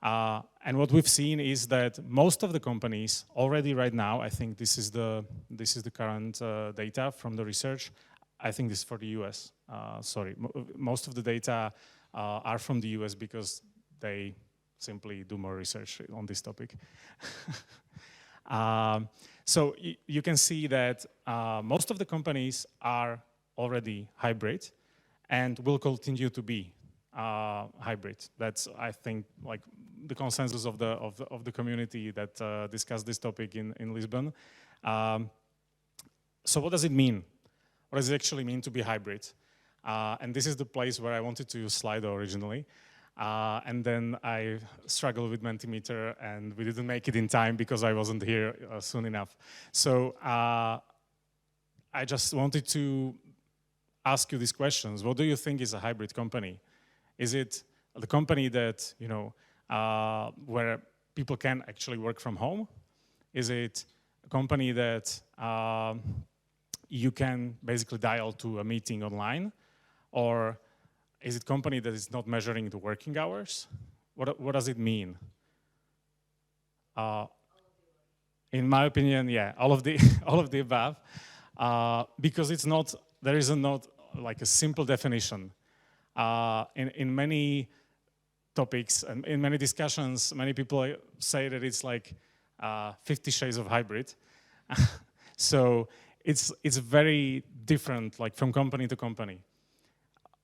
And what we've seen is that most of the companies already right now, I think this is the current data from the research. I think this is for the US. Sorry, most of the data are from the US because they simply do more research on this topic. So you can see that most of the companies are already hybrid and will continue to be hybrid. That's, I think, like the consensus of the community that discussed this topic in Lisbon. So what does it mean? What does it actually mean to be hybrid? And this is the place where I wanted to use Slido originally. And then I struggled with Mentimeter and we didn't make it in time because I wasn't here soon enough. So I just wanted to ask you these questions. What do you think is a hybrid company? Is it the company that, you know, where people can actually work from home? Is it a company that you can basically dial to a meeting online? Or is it a company that is not measuring the working hours? What does it mean? In my opinion, yeah, all of the above, because it's not, there is not like a simple definition. In many topics and in many discussions, many people say that it's like 50 shades of hybrid. So it's very different, like from company to company.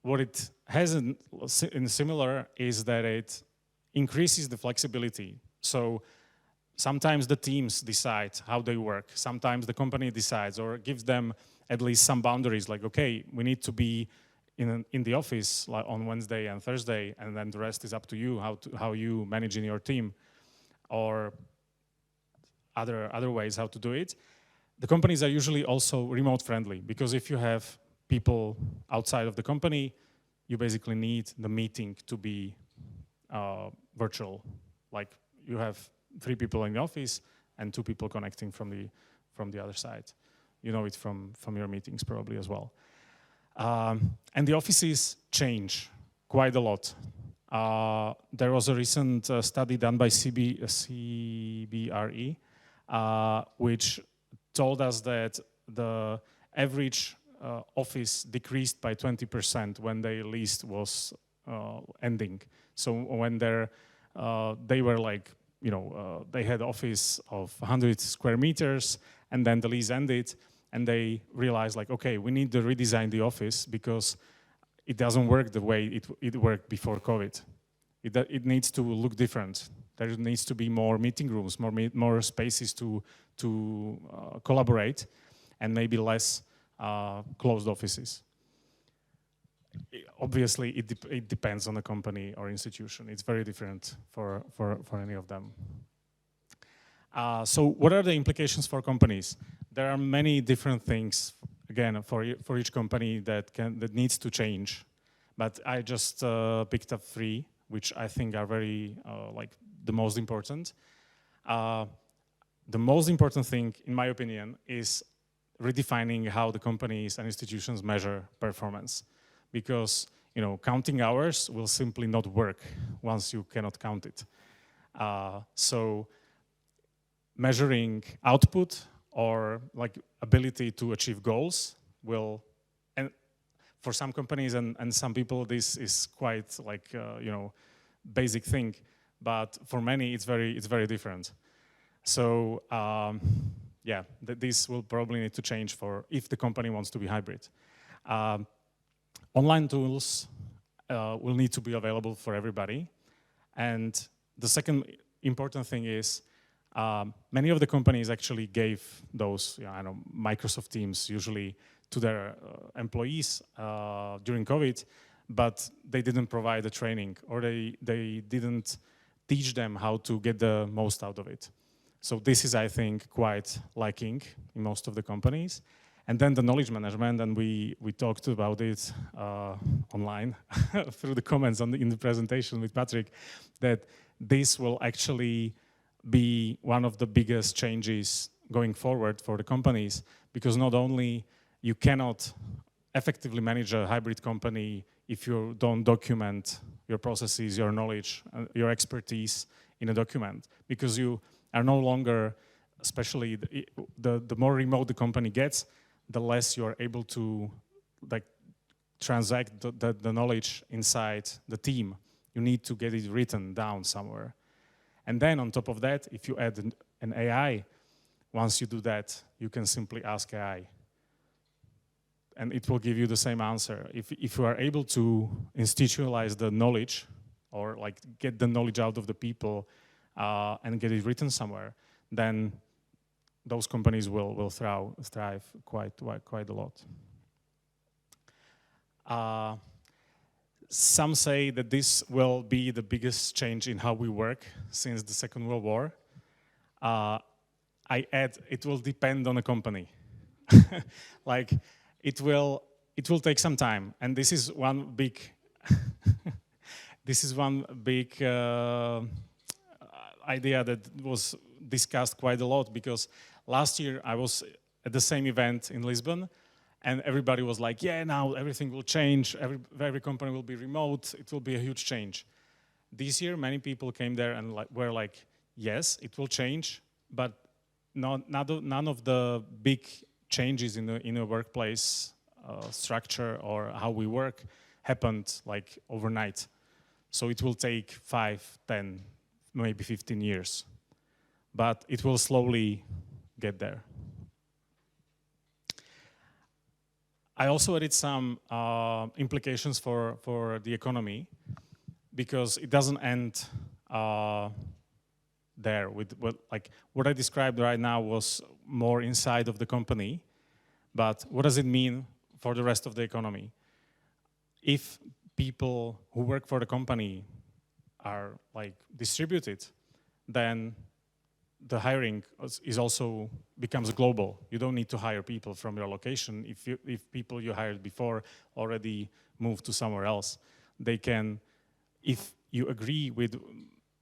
What it has in similar is that it increases the flexibility. So sometimes the teams decide how they work. Sometimes the company decides or gives them at least some boundaries, like, okay, we need to be in the office like on Wednesday and Thursday, and then the rest is up to you, how you manage in your team, or other ways how to do it. The companies are usually also remote friendly, because if you have people outside of the company, you basically need the meeting to be virtual. Like you have 3 people in the office and 2 people connecting from the other side. You know it from your meetings probably as well. And the offices change quite a lot. There was a recent study done by CBRE, which told us that the average office decreased by 20% when their lease was ending. So when they were like, you know, they had office of 100 square meters, and then the lease ended, and they realized like, okay, we need to redesign the office because it doesn't work the way it worked before COVID. It needs to look different. There needs to be more meeting rooms, more spaces to collaborate, and maybe less closed offices. Obviously, it depends on the company or institution. It's very different for any of them. So what are the implications for companies? There are many different things, again, for each company that needs to change. But I just picked up 3, which I think are very, like, the most important. The most important thing, in my opinion, is redefining how the companies and institutions measure performance. Because, you know, counting hours will simply not work once you cannot count it. So measuring output or like ability to achieve goals will, and for some companies and some people this is quite like you know, basic thing, but for many it's very different. So yeah, this will probably need to change for if the company wants to be hybrid. Online tools will need to be available for everybody, and the second important thing is many of the companies actually gave those, you know, I know, Microsoft Teams usually to their employees during COVID, but they didn't provide the training, or they didn't teach them how to get the most out of it. So this is, I think, quite lacking in most of the companies. And then the knowledge management, and we talked about it online through the comments in the presentation with Patrick, that this will actually be one of the biggest changes going forward for the companies, because not only you cannot effectively manage a hybrid company if you don't document your processes, your knowledge, your expertise in a document, because you are no longer, especially the more remote the company gets, the less you are able to like transact the knowledge inside the team. You need to get it written down somewhere. And then on top of that, if you add an AI, once you do that, you can simply ask AI. And it will give you the same answer. If you are able to institutionalize the knowledge, or like get the knowledge out of the people and get it written somewhere, then those companies will thrive quite a lot. Some say that this will be the biggest change in how we work since the Second World War. I add, it will depend on a company. Like, it will take some time, and this is one big idea that was discussed quite a lot, because last year I was at the same event in Lisbon, and everybody was like, yeah, now everything will change, every company will be remote, it will be a huge change. This year, many people came there and were like, yes, it will change, but none of the big changes in a workplace structure or how we work happened like overnight. So it will take 5, 10, maybe 15 years, but it will slowly get there. I also added some implications for the economy, because it doesn't end there. With what I described right now was more inside of the company, but what does it mean for the rest of the economy? If people who work for the company are like distributed, then the hiring is also becomes global. You don't need to hire people from your location. If people you hired before already moved to somewhere else, they can, if you agree with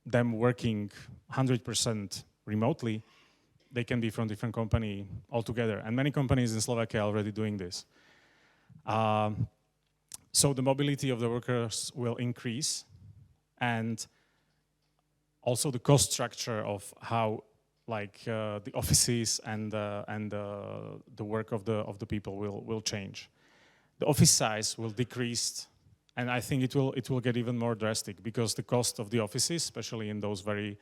them working 100% remotely, they can be from different company altogether. And many companies in Slovakia are already doing this. So the mobility of the workers will increase, and also the cost structure of how the offices and the work of the people will change. The office size will decrease, and I think it will get even more drastic, because the cost of the offices, especially in those very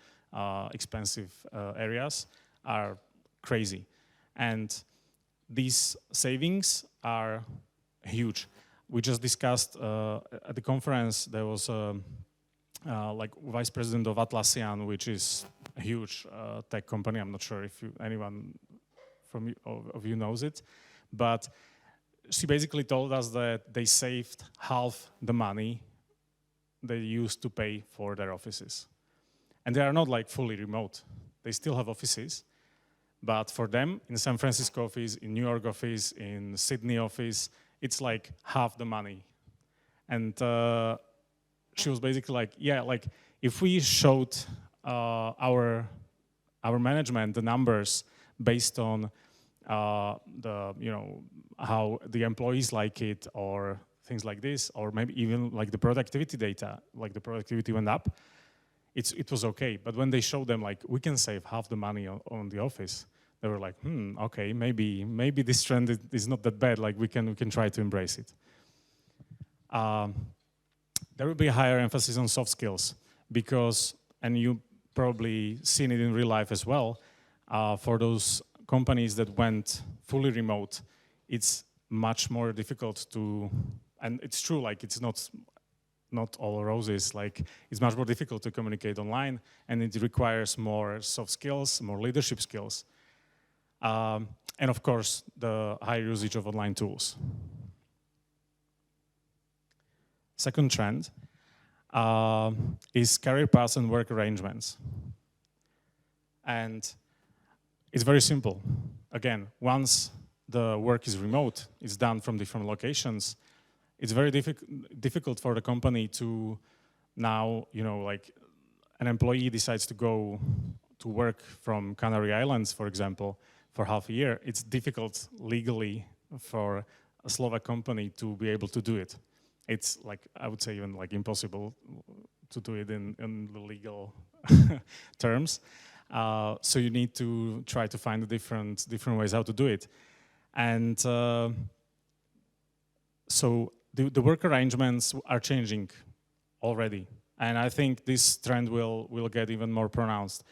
expensive areas, are crazy, and these savings are huge. We just discussed at the conference, there was vice president of Atlassian, which is a huge tech company. I'm not sure if anyone of you knows it, but she basically told us that they saved half the money they used to pay for their offices. And they are not like fully remote. They still have offices, but for them, in San Francisco office, in New York office, in Sydney office, it's like half the money. And she was basically like, yeah, like if we showed our management the numbers based on how the employees like it, or things like this, or maybe even like the productivity data, like the productivity went up, it was okay. But when they showed them like we can save half the money on the office, they were like, okay, maybe this trend is not that bad. Like we can try to embrace it. There will be a higher emphasis on soft skills, because, and you probably seen it in real life as well, for those companies that went fully remote, it's much more difficult to, and it's true, like it's not all roses, like it's much more difficult to communicate online, and it requires more soft skills, more leadership skills. And of course, the higher usage of online tools. Second trend is career paths and work arrangements. And it's very simple. Again, once the work is remote, it's done from different locations, it's very difficult for the company to now, like an employee decides to go to work from Canary Islands, for example, for half a year. It's difficult legally for a Slovak company to be able to do it. it's like, I would say even like impossible to do it in the legal terms. So you need to try to find different ways how to do it. And so the work arrangements are changing already. And I think this trend will get even more pronounced.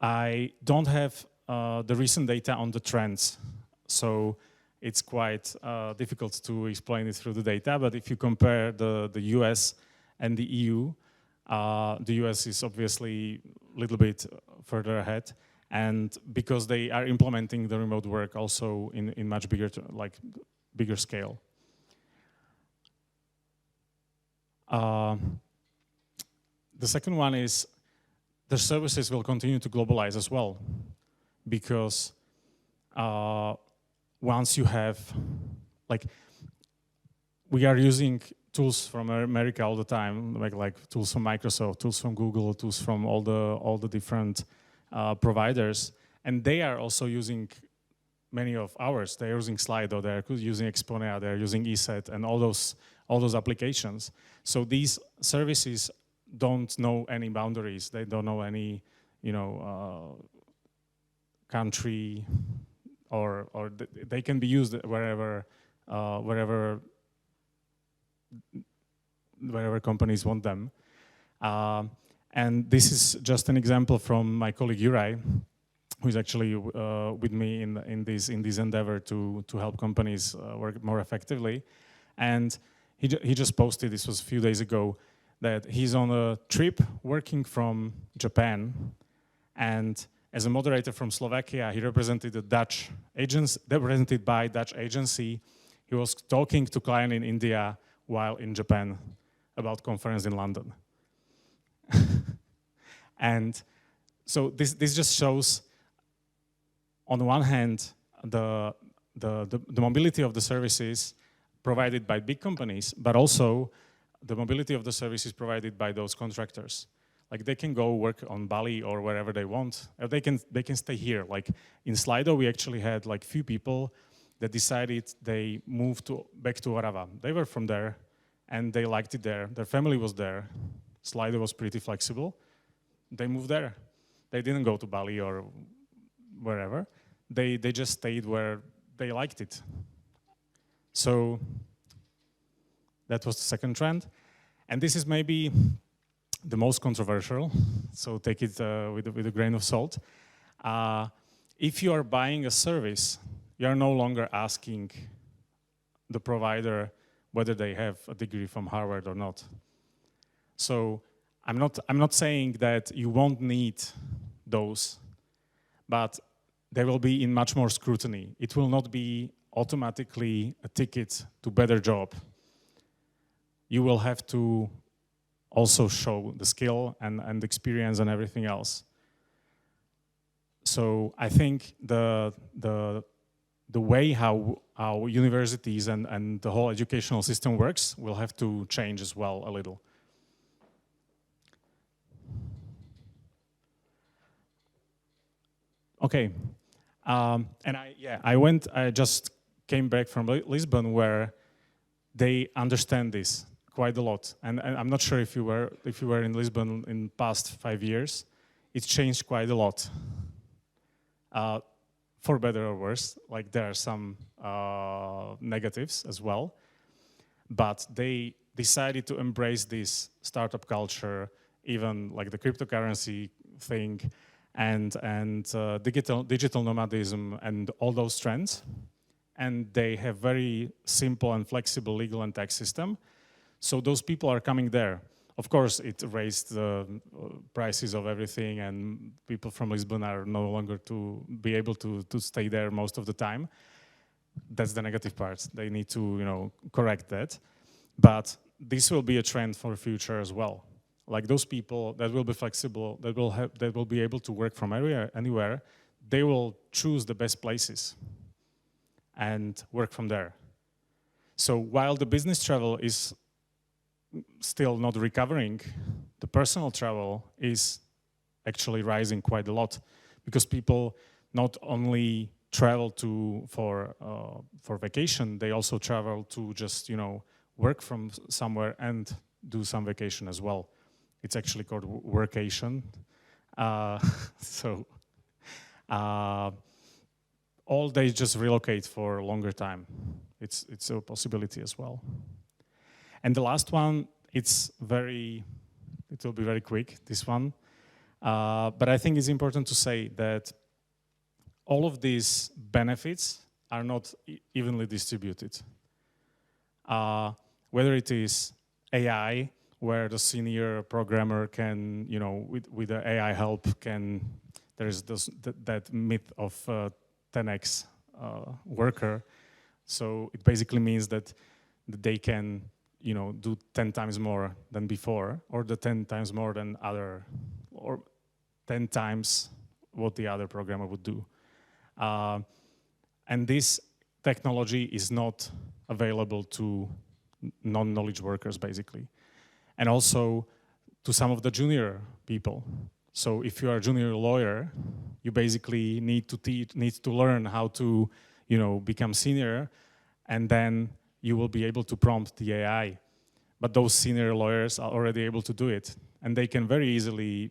I don't have the recent data on the trends, so it's quite difficult to explain it through the data. But if you compare the US and the EU, the US is obviously a little bit further ahead, and because they are implementing the remote work also in much bigger scale. The second one is the services will continue to globalize as well, because once you have, like, we are using tools from America all the time, like tools from Microsoft, tools from Google, tools from all the different providers, and they are also using many of ours. They're using Slido, they're using Exponea, they're using ESET, and all those applications. So these services don't know any boundaries. They don't know any, country, or they can be used wherever companies want them. And this is just an example from my colleague Juraj, who is actually with me in this endeavor to help companies work more effectively. And he just posted, this was a few days ago, that he's on a trip working from Japan, and as a moderator from Slovakia, he represented a Dutch agency, represented by a Dutch agency. He was talking to client in India while in Japan about conference in London. And so this just shows, on the one hand, the mobility of the services provided by big companies, but also the mobility of the services provided by those contractors. Like, they can go work on Bali or wherever they want, or they can stay here. Like in Slido, we actually had like few people that decided they moved back to Orava. They were from there, and they liked it there. Their family was there. Slido was pretty flexible. They moved there. They didn't go to Bali or wherever. They just stayed where they liked it. So that was the second trend. And this is maybe the most controversial, so take it with a grain of salt. If you are buying a service, you are no longer asking the provider whether they have a degree from Harvard or not. So I'm not saying that you won't need those, but there will be in much more scrutiny. It will not be automatically a ticket to better job. You will have to also show the skill and experience and everything else. So I think the way how universities and the whole educational system works will have to change as well a little. Okay, and I just came back from Lisbon, where they understand this quite a lot. And I'm not sure if you were in Lisbon in past 5 years. It's changed quite a lot, for better or worse. Like, there are some negatives as well, but they decided to embrace this startup culture, even like the cryptocurrency thing, and digital nomadism and all those trends. And they have very simple and flexible legal and tax system. So those people are coming there. Of course, it raised the prices of everything, and people from Lisbon are no longer to be able to stay there most of the time. That's the negative part. They need to, correct that. But this will be a trend for the future as well. Like, those people that will be flexible, that will be able to work from anywhere, they will choose the best places and work from there. So while the business travel is still not recovering, the personal travel is actually rising quite a lot, because people not only travel to for vacation, they also travel to just work from somewhere and do some vacation as well. It's actually called workation. So all they just relocate for a longer time. It's a possibility as well. And the last one, it will be very quick, this one. But I think it's important to say that all of these benefits are not evenly distributed. Whether it is AI, where the senior programmer can, with the AI help, there is that myth of 10x worker. So it basically means that they can, do 10 times more than before, or the 10 times more than other, or 10 times what the other programmer would do. And this technology is not available to non-knowledge workers, basically. And also to some of the junior people. So if you are a junior lawyer, you basically need to learn how to, become senior, and then you will be able to prompt the AI. But those senior lawyers are already able to do it, and they can very easily,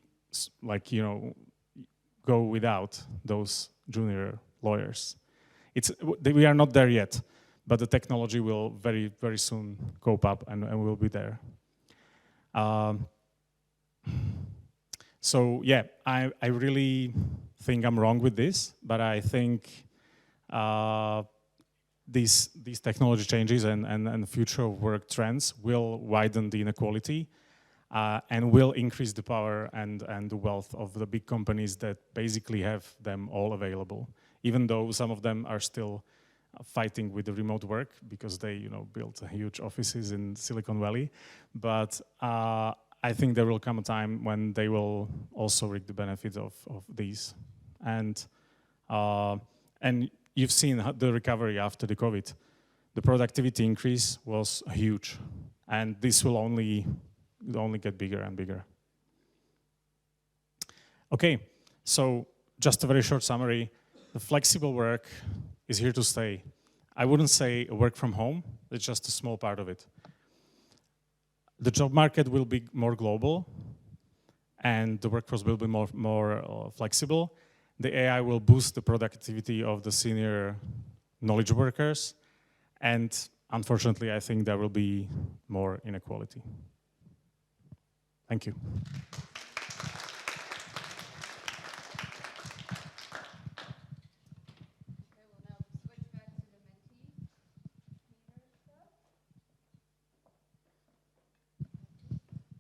go without those junior lawyers. We are not there yet, but the technology will very, very soon cope up and will be there. So yeah, I really think I'm wrong with this, but I think these technology changes and future work trends will widen the inequality and will increase the power and the wealth of the big companies that basically have them all available, even though some of them are still fighting with the remote work because they built huge offices in Silicon Valley. But I think there will come a time when they will also reap the benefits of these. And you've seen the recovery after the COVID. The productivity increase was huge, and this will only get bigger and bigger. Okay, so just a very short summary. The flexible work is here to stay. I wouldn't say work from home, it's just a small part of it. The job market will be more global, and the workforce will be more flexible. The AI will boost the productivity of the senior knowledge workers, and unfortunately, I think there will be more inequality. Thank you.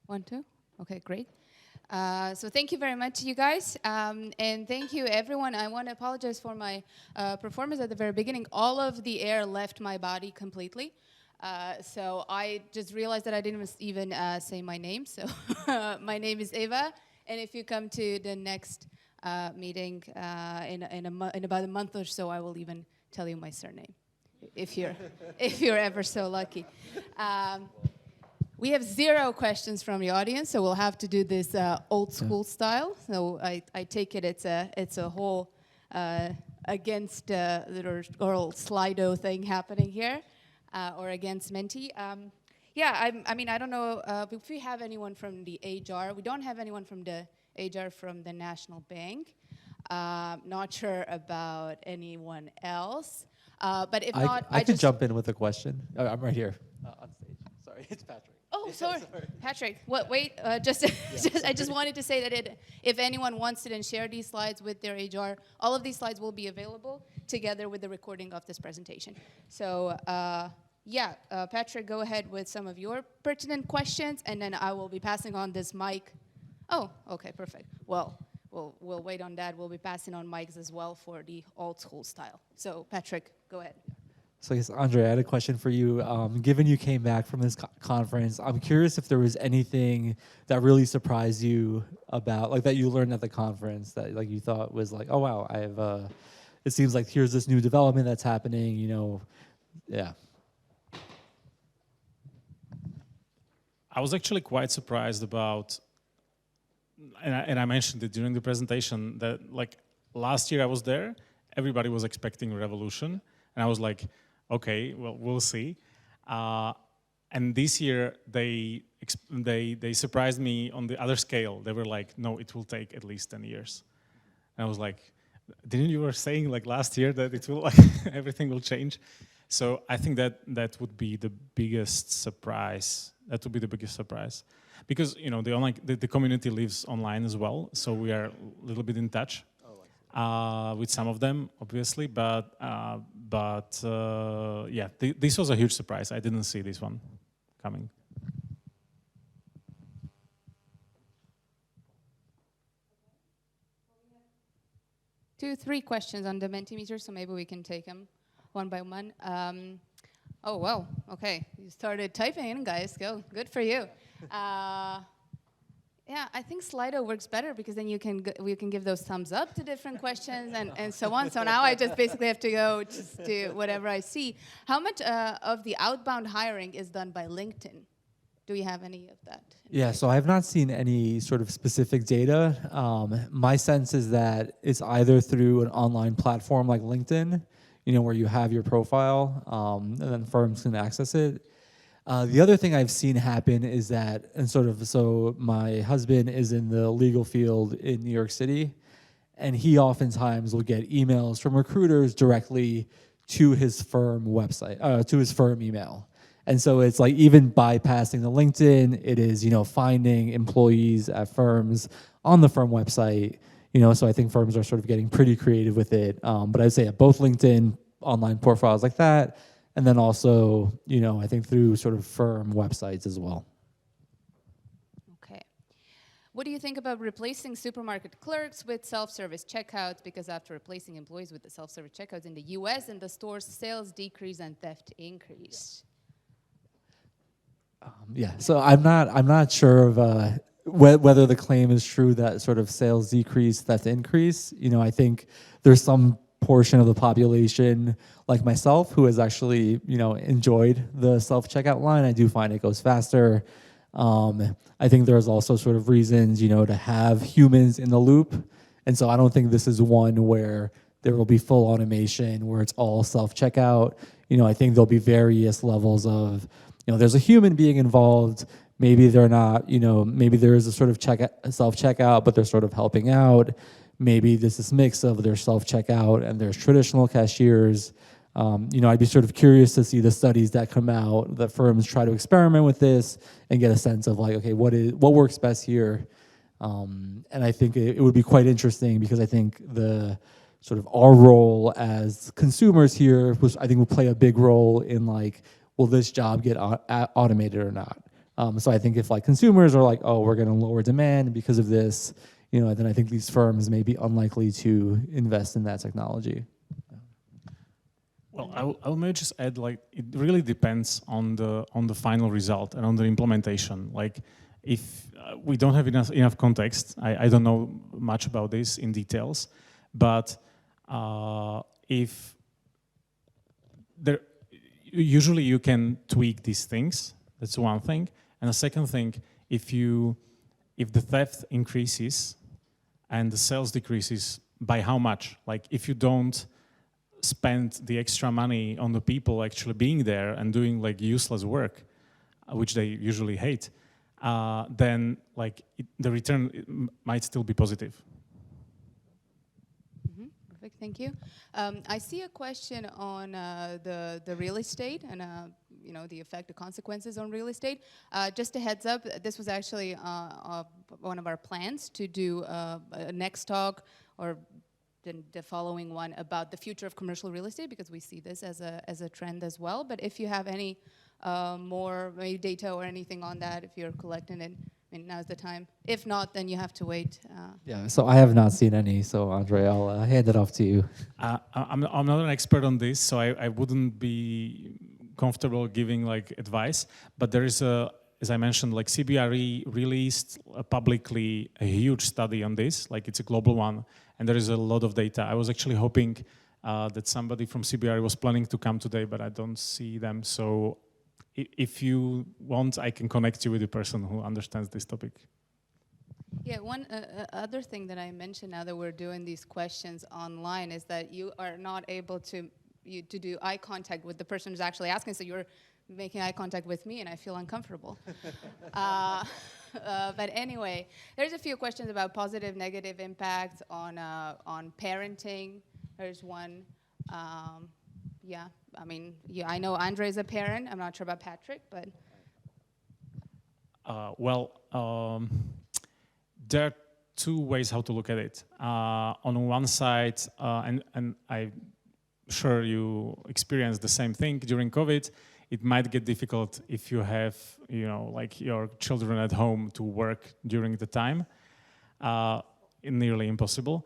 One, two? Okay, great. So thank you very much, you guys. And thank you, everyone. I want to apologize for my performance at the very beginning. All of the air left my body completely. So I just realized that I didn't even say my name. So my name is Eva. And if you come to the next meeting in about a month or so, I will even tell you my surname, if you're ever so lucky. We have 0 questions from the audience, so we'll have to do this old school style. So I take it it's a whole against the little Slido thing happening here, or against Menti. Yeah, I mean, I don't know if we have anyone from the HR. We don't have anyone from the HR from the National Bank. Not sure about anyone else. But if not, I could jump in with a question. Oh, I'm right here on stage. Sorry, it's Patrick. Oh, sorry, Patrick. What? Wait. I just wanted to say that if anyone wants to then share these slides with their HR, all of these slides will be available together with the recording of this presentation. So, yeah, Patrick, go ahead with some of your pertinent questions, and then I will be passing on this mic. Oh, okay, perfect. Well, we'll wait on that. We'll be passing on mics as well for the old school style. So, Patrick, go ahead. So I guess, Andre, I had a question for you. Given you came back from this conference, I'm curious if there was anything that really surprised you about, like, that you learned at the conference that, like, you thought was like, oh, wow, it seems like here's this new development that's happening, yeah. I was actually quite surprised about, and I mentioned it during the presentation, that, like, last year I was there, everybody was expecting a revolution, and I was like, okay, well, we'll see. And this year, they surprised me on the other scale. They were like, no, it will take at least 10 years. And I was like, didn't you were saying like last year that it will like everything will change? So I think that would be the biggest surprise. That would be the biggest surprise, because the community lives online as well. So we are a little bit in touch with some of them, obviously. But yeah, this was a huge surprise. I didn't see this one coming. 2-3 questions on the Mentimeter, so maybe we can take them one by one. Oh, well, okay. You started typing in, guys. Go. Good for you. Yeah, I think Slido works better because then you can give those thumbs up to different questions and so on. So now I just basically have to go just to whatever I see. How much of the outbound hiring is done by LinkedIn? Do we have any of that? Yeah, so I have not seen any sort of specific data. My sense is that it's either through an online platform like LinkedIn, where you have your profile, and then firms can access it. The other thing I've seen happen is that, so my husband is in the legal field in New York City, and he oftentimes will get emails from recruiters directly to his firm website, to his firm email. And so it's like even bypassing the LinkedIn, it is, finding employees at firms on the firm website, so I think firms are sort of getting pretty creative with it. But I'd say at both LinkedIn, online profiles like that, and then also, I think through sort of firm websites as well. Okay. What do you think about replacing supermarket clerks with self-service checkouts? Because after replacing employees with the self-service checkouts in the US, and the store's sales decrease and theft increase. Yeah, so I'm not sure of whether the claim is true that sort of sales decrease, theft increase. I think there's some portion of the population like myself who has actually enjoyed the self-checkout line. I do find it goes faster. I think there's also sort of reasons to have humans in the loop, and so I don't think this is one where there will be full automation where it's all self-checkout. I think there'll be various levels of there's a human being involved. Maybe they're not, maybe there is a sort of self-checkout, but they're sort of helping out. Maybe there's this mix of there's self-checkout and there's traditional cashiers. I'd be sort of curious to see the studies that come out that firms try to experiment with this and get a sense of like, okay, what works best here? And I think it would be quite interesting because I think the sort of our role as consumers here, which I think will play a big role in like, will this job get automated or not? So I think if like consumers are like, oh, we're going to lower demand because of this, then I think these firms may be unlikely to invest in that technology. Well, I will maybe just add, like, it really depends on the final result and on the implementation. Like, if we don't have enough context, I don't know much about this in details, but if there. Usually you can tweak these things. That's one thing. And the second thing, if the theft increases and the sales decreases, by how much? Like if you don't spend the extra money on the people actually being there and doing like useless work, which they usually hate, then like the return might still be positive. Perfect, thank you. I see a question on the real estate and the effect, the consequences on real estate. Just a heads up, this was actually one of our plans to do a next talk or the following one about the future of commercial real estate, because we see this as a trend as well. But if you have any more maybe data or anything on that, if you're collecting it, now's the time. If not, then you have to wait. Yeah, so I have not seen any. So Andre, I'll hand it off to you. I'm not an expert on this, so I wouldn't be comfortable giving like advice. But there is as I mentioned, like CBRE released publicly a huge study on this. Like it's a global one, and there is a lot of data. I was actually hoping that somebody from CBRE was planning to come today, but I don't see them. So if you want, I can connect you with the person who understands this topic. Yeah, one other thing that I mentioned now that we're doing these questions online is that you are not able to do eye contact with the person who's actually asking, so you're making eye contact with me and I feel uncomfortable. But anyway, there's a few questions about positive, negative impact on parenting. There's one, yeah, I mean, yeah, I know Andre is a parent. I'm not sure about Patrick, but. There are two ways how to look at it. On one side, and I'm sure you experienced the same thing during COVID, it might get difficult if you have, like your children at home to work during the time. Nearly impossible.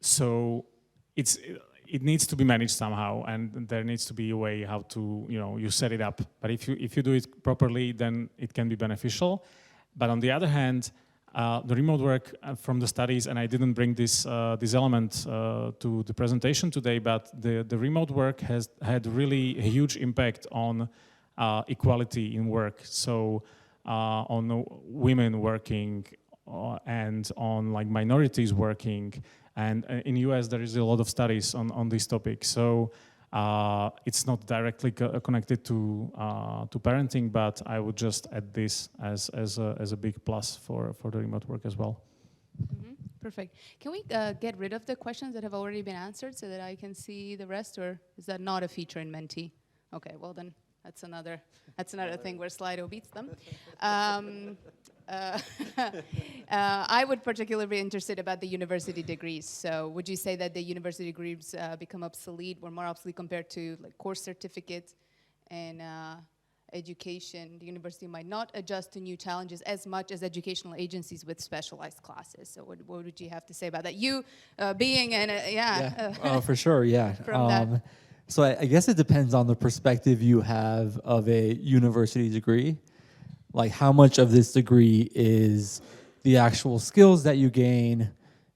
So it needs to be managed somehow, and there needs to be a way how to, you set it up. But if you do it properly, then it can be beneficial. But on the other hand, the remote work from the studies, and I didn't bring this element to the presentation today, but the remote work has had really a huge impact on equality in work. So on women working and on like minorities working. And in US, there is a lot of studies on this topic. So it's not directly connected to parenting, but I would just add this as a big plus for the remote work as well. Mm-hmm. Perfect. Can we get rid of the questions that have already been answered so that I can see the rest, or is that not a feature in Menti? Okay, well then that's another thing where Slido beats them. I would particularly be interested about the university degrees. So would you say that the university degrees become obsolete or more obsolete compared to like course certificates and education? The university might not adjust to new challenges as much as educational agencies with specialized classes. So what would you have to say about that? You being an, for sure, yeah. From that. So I guess it depends on the perspective you have of a university degree. Like how much of this degree is the actual skills that you gain.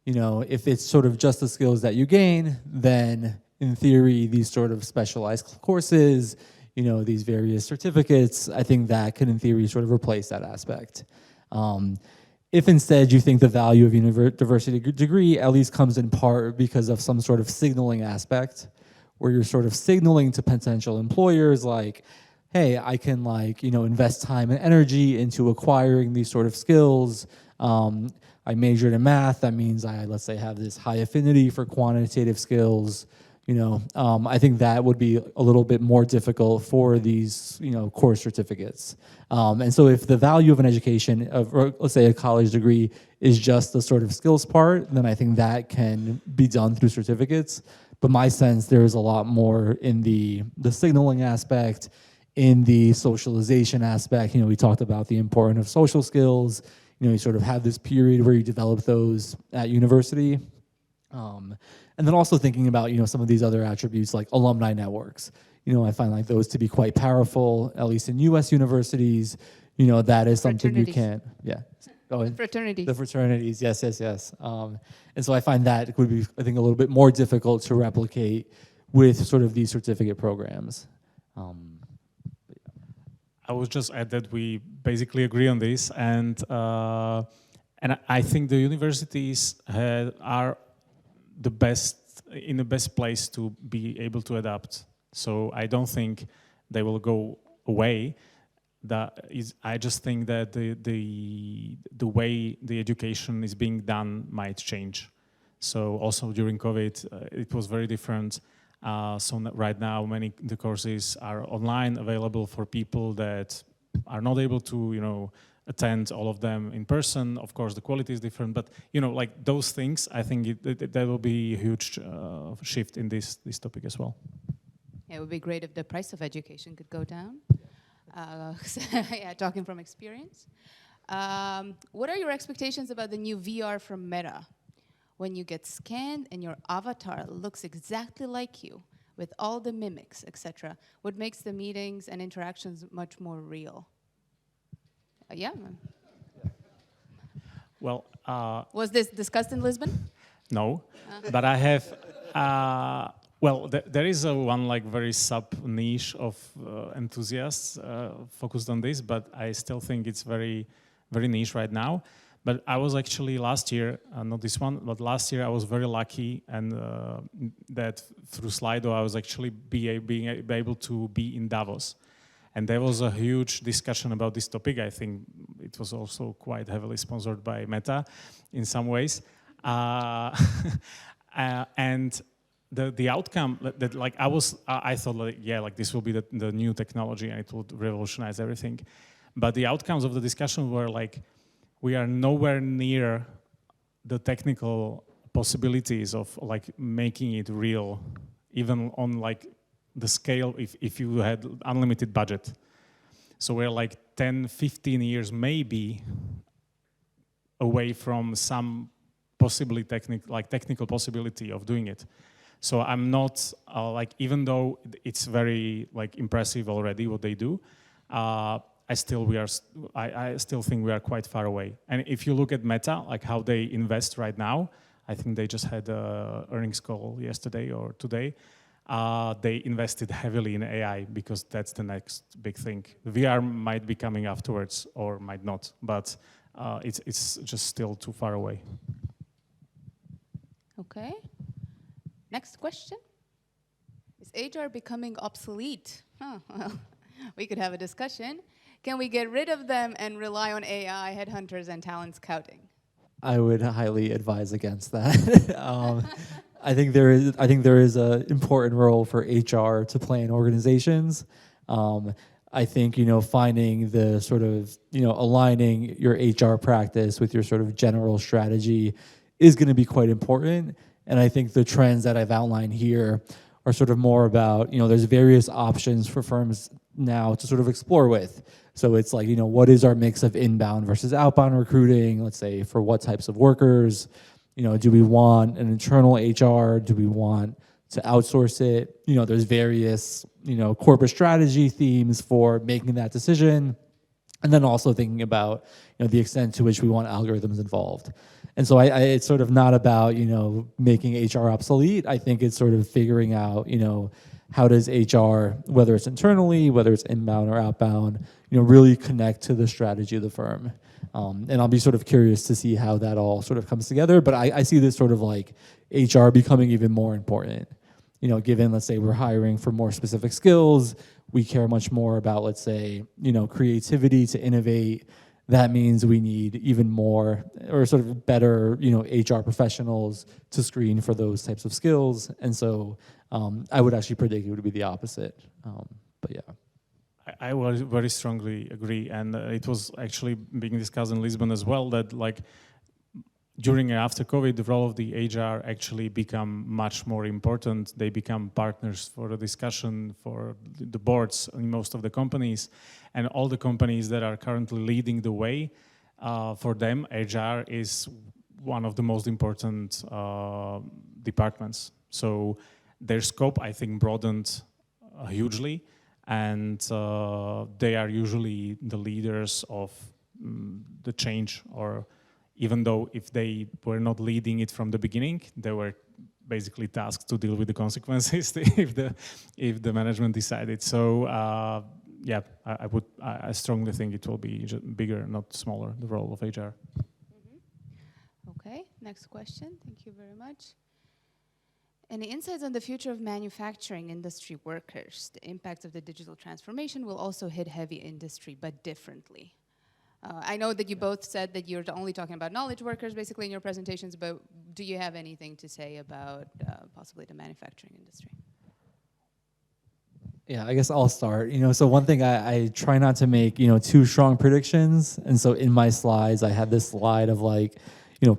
If it's sort of just the skills that you gain, then in theory, these sort of specialized courses, these various certificates, I think that can in theory sort of replace that aspect. If instead you think the value of university degree at least comes in part because of some sort of signaling aspect, where you're sort of signaling to potential employers like, hey, I can invest time and energy into acquiring these sort of skills. I majored in math. That means let's say, have this high affinity for quantitative skills. I think that would be a little bit more difficult for these, course certificates. And so if the value of an education, or let's say a college degree, is just the sort of skills part, then I think that can be done through certificates. But my sense, there is a lot more in the signaling aspect, in the socialization aspect. We talked about the importance of social skills. You sort of have this period where you develop those at university. And then also thinking about, some of these other attributes like alumni networks. I find like those to be quite powerful, at least in US universities. That is something you can't, Go ahead. Fraternities. The fraternities, yes. And so I find that would be, I think, a little bit more difficult to replicate with sort of these certificate programs. I would just add that we basically agree on this, and I think the universities are the best place to be able to adapt. So I don't think they will go away. I just think that the way the education is being done might change. So also during COVID, it was very different. So right now, the courses are online, available for people that are not able to, attend all of them in person. Of course, the quality is different, but like those things, I think there will be a huge shift in this topic as well. Yeah, it would be great if the price of education could go down. Talking from experience. What are your expectations about the new VR from Meta? When you get scanned and your avatar looks exactly like you, with all the mimics, etc., what makes the meetings and interactions much more real? Well, was this discussed in Lisbon? No, but I have. There is one like very sub niche of enthusiasts focused on this, but I still think it's very very niche right now. But I was actually last year, not this one, but last year I was very lucky, and that through Slido I was actually being able to be in Davos. And there was a huge discussion about this topic. I think it was also quite heavily sponsored by Meta in some ways. And the outcome that like I thought like, yeah, like this will be the new technology and it would revolutionize everything. But the outcomes of the discussion were like, we are nowhere near the technical possibilities of like making it real, even on like the scale if you had unlimited budget. So we're like 10, 15 years maybe away from some possibly technical possibility of doing it. So I'm not like, even though it's very like impressive already what they do, I still think we are quite far away. And if you look at Meta, like how they invest right now, I think they just had an earnings call yesterday or today. They invested heavily in AI because that's the next big thing. VR might be coming afterwards or might not, but it's just still too far away. Okay. Next question. Is HR becoming obsolete? Oh, well, we could have a discussion. Can we get rid of them and rely on AI, headhunters, and talent scouting? I would highly advise against that. I think there is an important role for HR to play in organizations. I think finding the sort of aligning your HR practice with your sort of general strategy is going to be quite important. And I think the trends that I've outlined here are sort of more about there's various options for firms now to sort of explore with. So it's like, what is our mix of inbound versus outbound recruiting? Let's say for what types of workers? Do we want an internal HR? Do we want to outsource it? There's various, corporate strategy themes for making that decision. And then also thinking about, the extent to which we want algorithms involved. And so it's sort of not about, making HR obsolete. I think it's sort of figuring out, how does HR, whether it's internally, whether it's inbound or outbound, really connect to the strategy of the firm. And I'll be sort of curious to see how that all sort of comes together. But I see this sort of like HR becoming even more important. Given, let's say, we're hiring for more specific skills, we care much more about, let's say, creativity to innovate. That means we need even more or sort of better, HR professionals to screen for those types of skills. And so I would actually predict it would be the opposite. But yeah. I would very strongly agree. And it was actually being discussed in Lisbon as well that like during and after COVID, the role of the HR actually become much more important. They become partners for the discussion for the boards in most of the companies. And all the companies that are currently leading the way, for them, HR is one of the most important departments. So their scope, I think, broadened hugely. And they are usually the leaders of the change, or even though if they were not leading it from the beginning, they were basically tasked to deal with the consequences if the management decided. So yeah, I strongly think it will be bigger, not smaller, the role of HR. Okay, next question. Thank you very much. Any insights on the future of manufacturing industry workers? The impact of the digital transformation will also hit heavy industry, but differently. I know that you both said that you're only talking about knowledge workers basically in your presentations, but do you have anything to say about possibly the manufacturing industry? Yeah, I guess I'll start. So one thing I try not to make, too strong predictions. And so in my slides, I had this slide of like,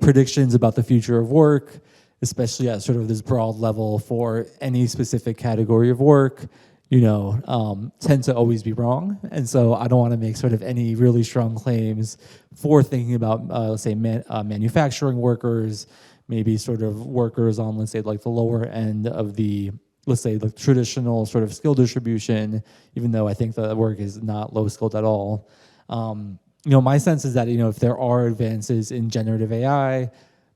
predictions about the future of work, especially at sort of this broad level for any specific category of work, tend to always be wrong. And so I don't want to make sort of any really strong claims for thinking about, let's say, manufacturing workers, maybe sort of workers on, let's say, like the lower end of the, let's say, the traditional sort of skill distribution, even though I think the work is not low skilled at all. My sense is that, if there are advances in generative AI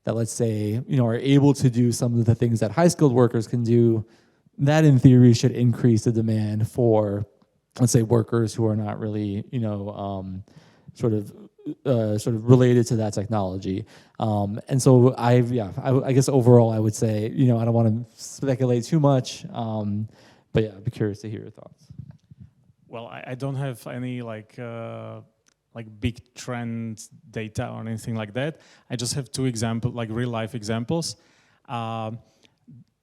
that, let's say, are able to do some of the things that high skilled workers can do, that in theory should increase the demand for, let's say, workers who are not really, sort of sort of related to that technology. And so I guess overall I would say, I don't want to speculate too much, but yeah, I'd be curious to hear your thoughts. Well, I don't have any like big trend data or anything like that. I just have two examples, like real life examples.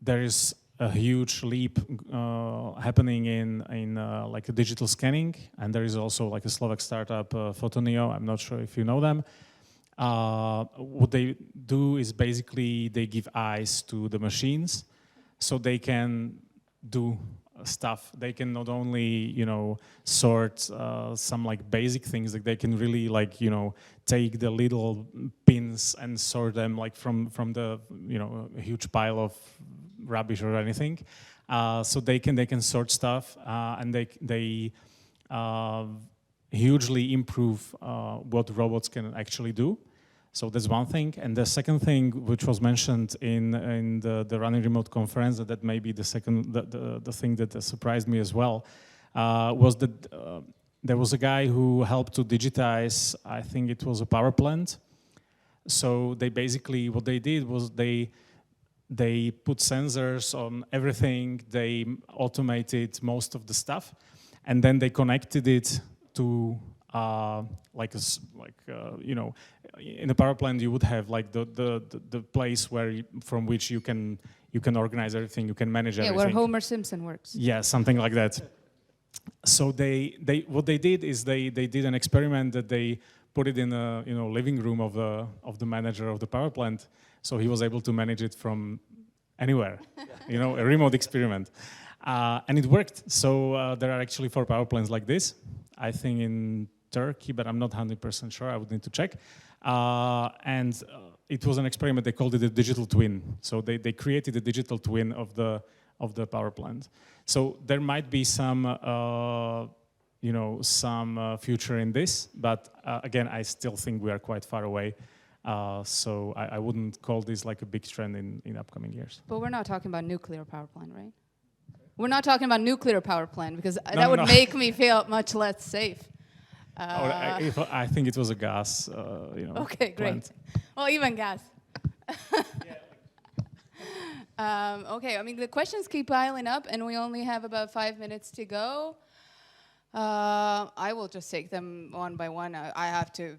There is a huge leap happening in like a digital scanning, and there is also like a Slovak startup, Photoneo. I'm not sure if you know them. What they do is basically they give eyes to the machines, so they can do stuff. They can not only sort some like basic things, like they can really like take the little pins and sort them like from the a huge pile of rubbish or anything. So they can sort stuff, and they hugely improve what robots can actually do. So that's one thing. And the second thing, which was mentioned in the Running Remote conference, that may be the second, the thing that surprised me as well, was that there was a guy who helped to digitize, I think it was a power plant. So they basically, what they did was they put sensors on everything, they automated most of the stuff, and then they connected it to in a power plant you would have like the place where from which you can organize everything, you can manage everything. Yeah, where Homer Simpson works. Yeah, something like that. So they what they did is they did an experiment that they put it in a living room of the manager of the power plant, so he was able to manage it from anywhere. A remote experiment, and it worked. So there are actually 4 power plants like this, I think in Turkey, but I'm not 100% sure. I would need to check. And it was an experiment. They called it a digital twin. So they created a digital twin of the power plant. So there might be some future in this, but again, I still think we are quite far away. So I wouldn't call this like a big trend in upcoming years. But we're not talking about nuclear power plant, right? We're not talking about nuclear power plant, because No, would make me feel much less safe. I think it was a gas, Okay, great. plant. Well, even gas. Okay, I mean, the questions keep piling up, and we only have about 5 minutes to go. I will just take them one by one. I have to,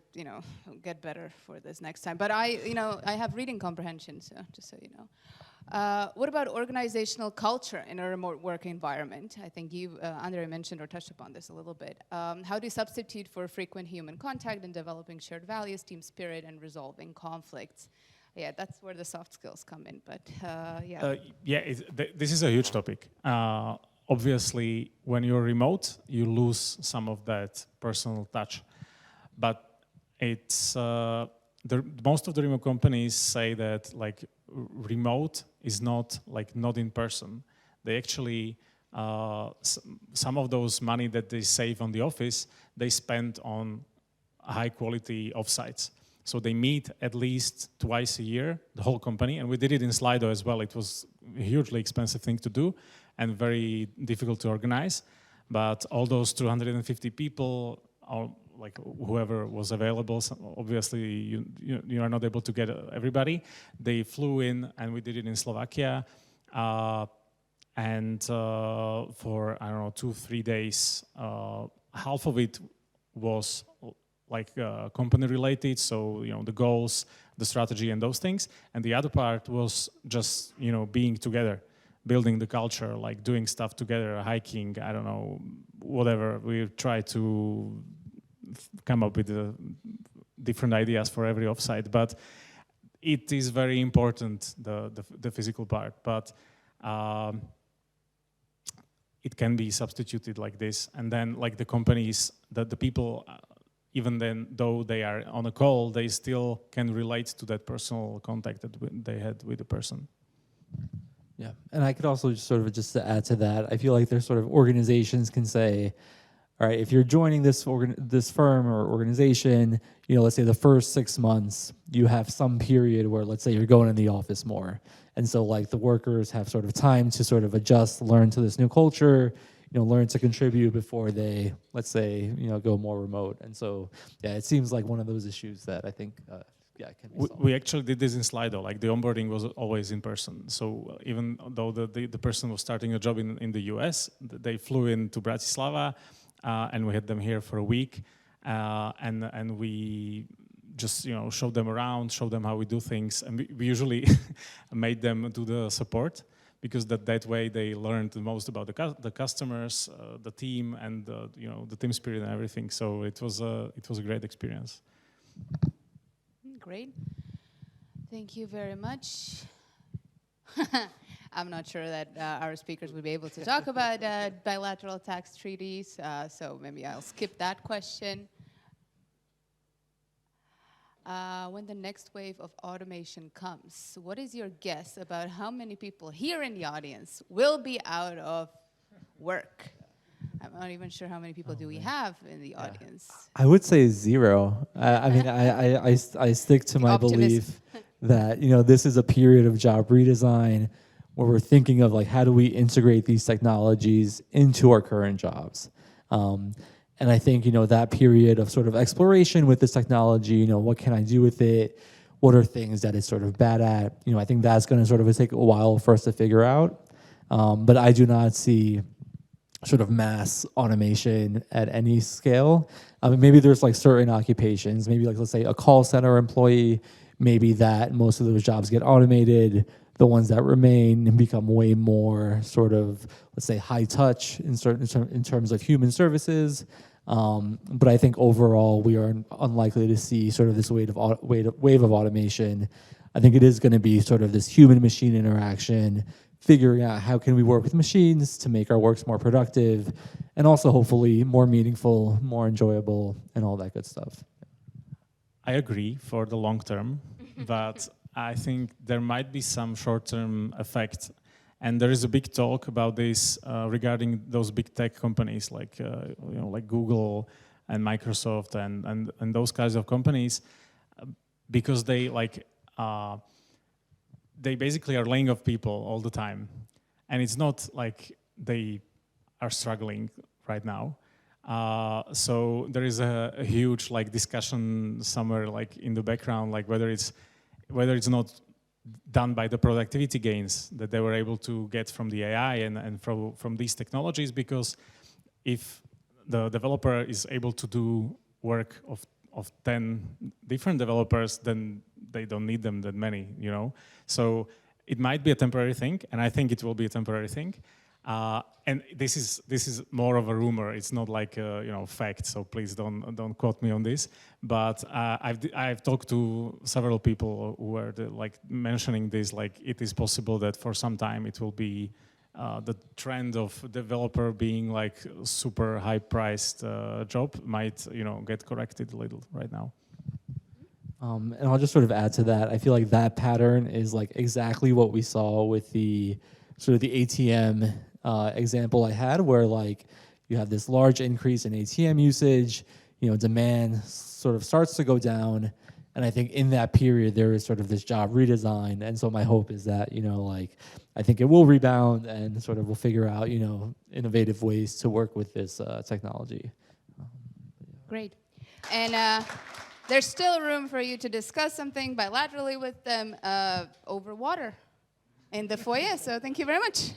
get better for this next time. But I have reading comprehension, so just so you know. What about organizational culture in a remote work environment? I think you, Andre, mentioned or touched upon this a little bit. How do you substitute for frequent human contact in developing shared values, team spirit, and resolving conflicts? Yeah, that's where the soft skills come in, but yeah. This is a huge topic. Obviously, when you're remote, you lose some of that personal touch. But it's most of the remote companies say that like remote is not in person. They actually some of those money that they save on the office, they spend on high quality offsites. So they meet at least twice a year, the whole company, and we did it in Slido as well. It was a hugely expensive thing to do and very difficult to organize. But all those 250 people, or like whoever was available, obviously you are not able to get everybody. They flew in, and we did it in Slovakia, and for 2-3 days, half of it was like company related, so the goals, the strategy, and those things, and the other part was just being together, building the culture, like doing stuff together, hiking, whatever. We try to come up with different ideas for every offsite, but it is very important, the physical part, but it can be substituted like this, and then like the companies, the people, even then though they are on a call, they still can relate to that personal contact that they had with the person. Yeah, and I could also just to add to that, I feel like there's sort of organizations can say, all right, if you're joining this firm or organization, let's say the first 6 months, you have some period where, let's say, you're going in the office more. And so like the workers have sort of time to sort of adjust, learn to this new culture, learn to contribute before they, let's say, go more remote. And so, yeah, it seems like one of those issues that I think, can be solved. We actually did this in Slido. Like the onboarding was always in person. So even though the person was starting a job in the US, they flew into Bratislava, and we had them here for a week, and we just showed them around, showed them how we do things, and we usually made them do the support, because that way they learned the most about the customers, the team, and the team spirit and everything. So it was a great experience. Great. Thank you very much. I'm not sure that our speakers would be able to talk about bilateral tax treaties, so maybe I'll skip that question. When the next wave of automation comes, what is your guess about how many people here in the audience will be out of work? I'm not even sure how many people do we have in the audience. I would say 0. I mean, I stick to my belief that this is a period of job redesign where we're thinking of like, how do we integrate these technologies into our current jobs? And I think that period of sort of exploration with this technology, what can I do with it? What are things that it's sort of bad at? I think that's going to sort of take a while for us to figure out. But I do not see sort of mass automation at any scale. I mean, maybe there's like certain occupations, maybe like, let's say a call center employee, maybe that most of those jobs get automated. The ones that remain and become way more sort of, let's say, high touch in terms of human services. But I think overall we are unlikely to see sort of this wave of automation. I think it is going to be sort of this human-machine interaction, figuring out how can we work with machines to make our works more productive, and also hopefully more meaningful, more enjoyable, and all that good stuff. I agree for the long term, but I think there might be some short-term effect, and there is a big talk about this regarding those big tech companies like like Google and Microsoft and those kinds of companies, because they basically are laying off people all the time, and it's not like they are struggling right now. So there is a huge discussion somewhere in the background, whether it's not done by the productivity gains that they were able to get from the AI and from these technologies, because if the developer is able to do work of 10 different developers, then they don't need them that many, So it might be a temporary thing, and I think it will be a temporary thing. And this is more of a rumor. It's not like a fact. So please don't quote me on this. But I've talked to several people who are mentioning this. It is possible that for some time it will be the trend of developer being super high-priced job might get corrected a little right now. And I'll just sort of add to that. I feel like that pattern is exactly what we saw with the sort of the ATM example I had, where you have this large increase in ATM usage, demand sort of starts to go down, and I think in that period there is sort of this job redesign, and so my hope is that I think it will rebound and sort of we'll figure out innovative ways to work with this technology. Great, and there's still room for you to discuss something bilaterally with them over water in the foyer. So thank you very much.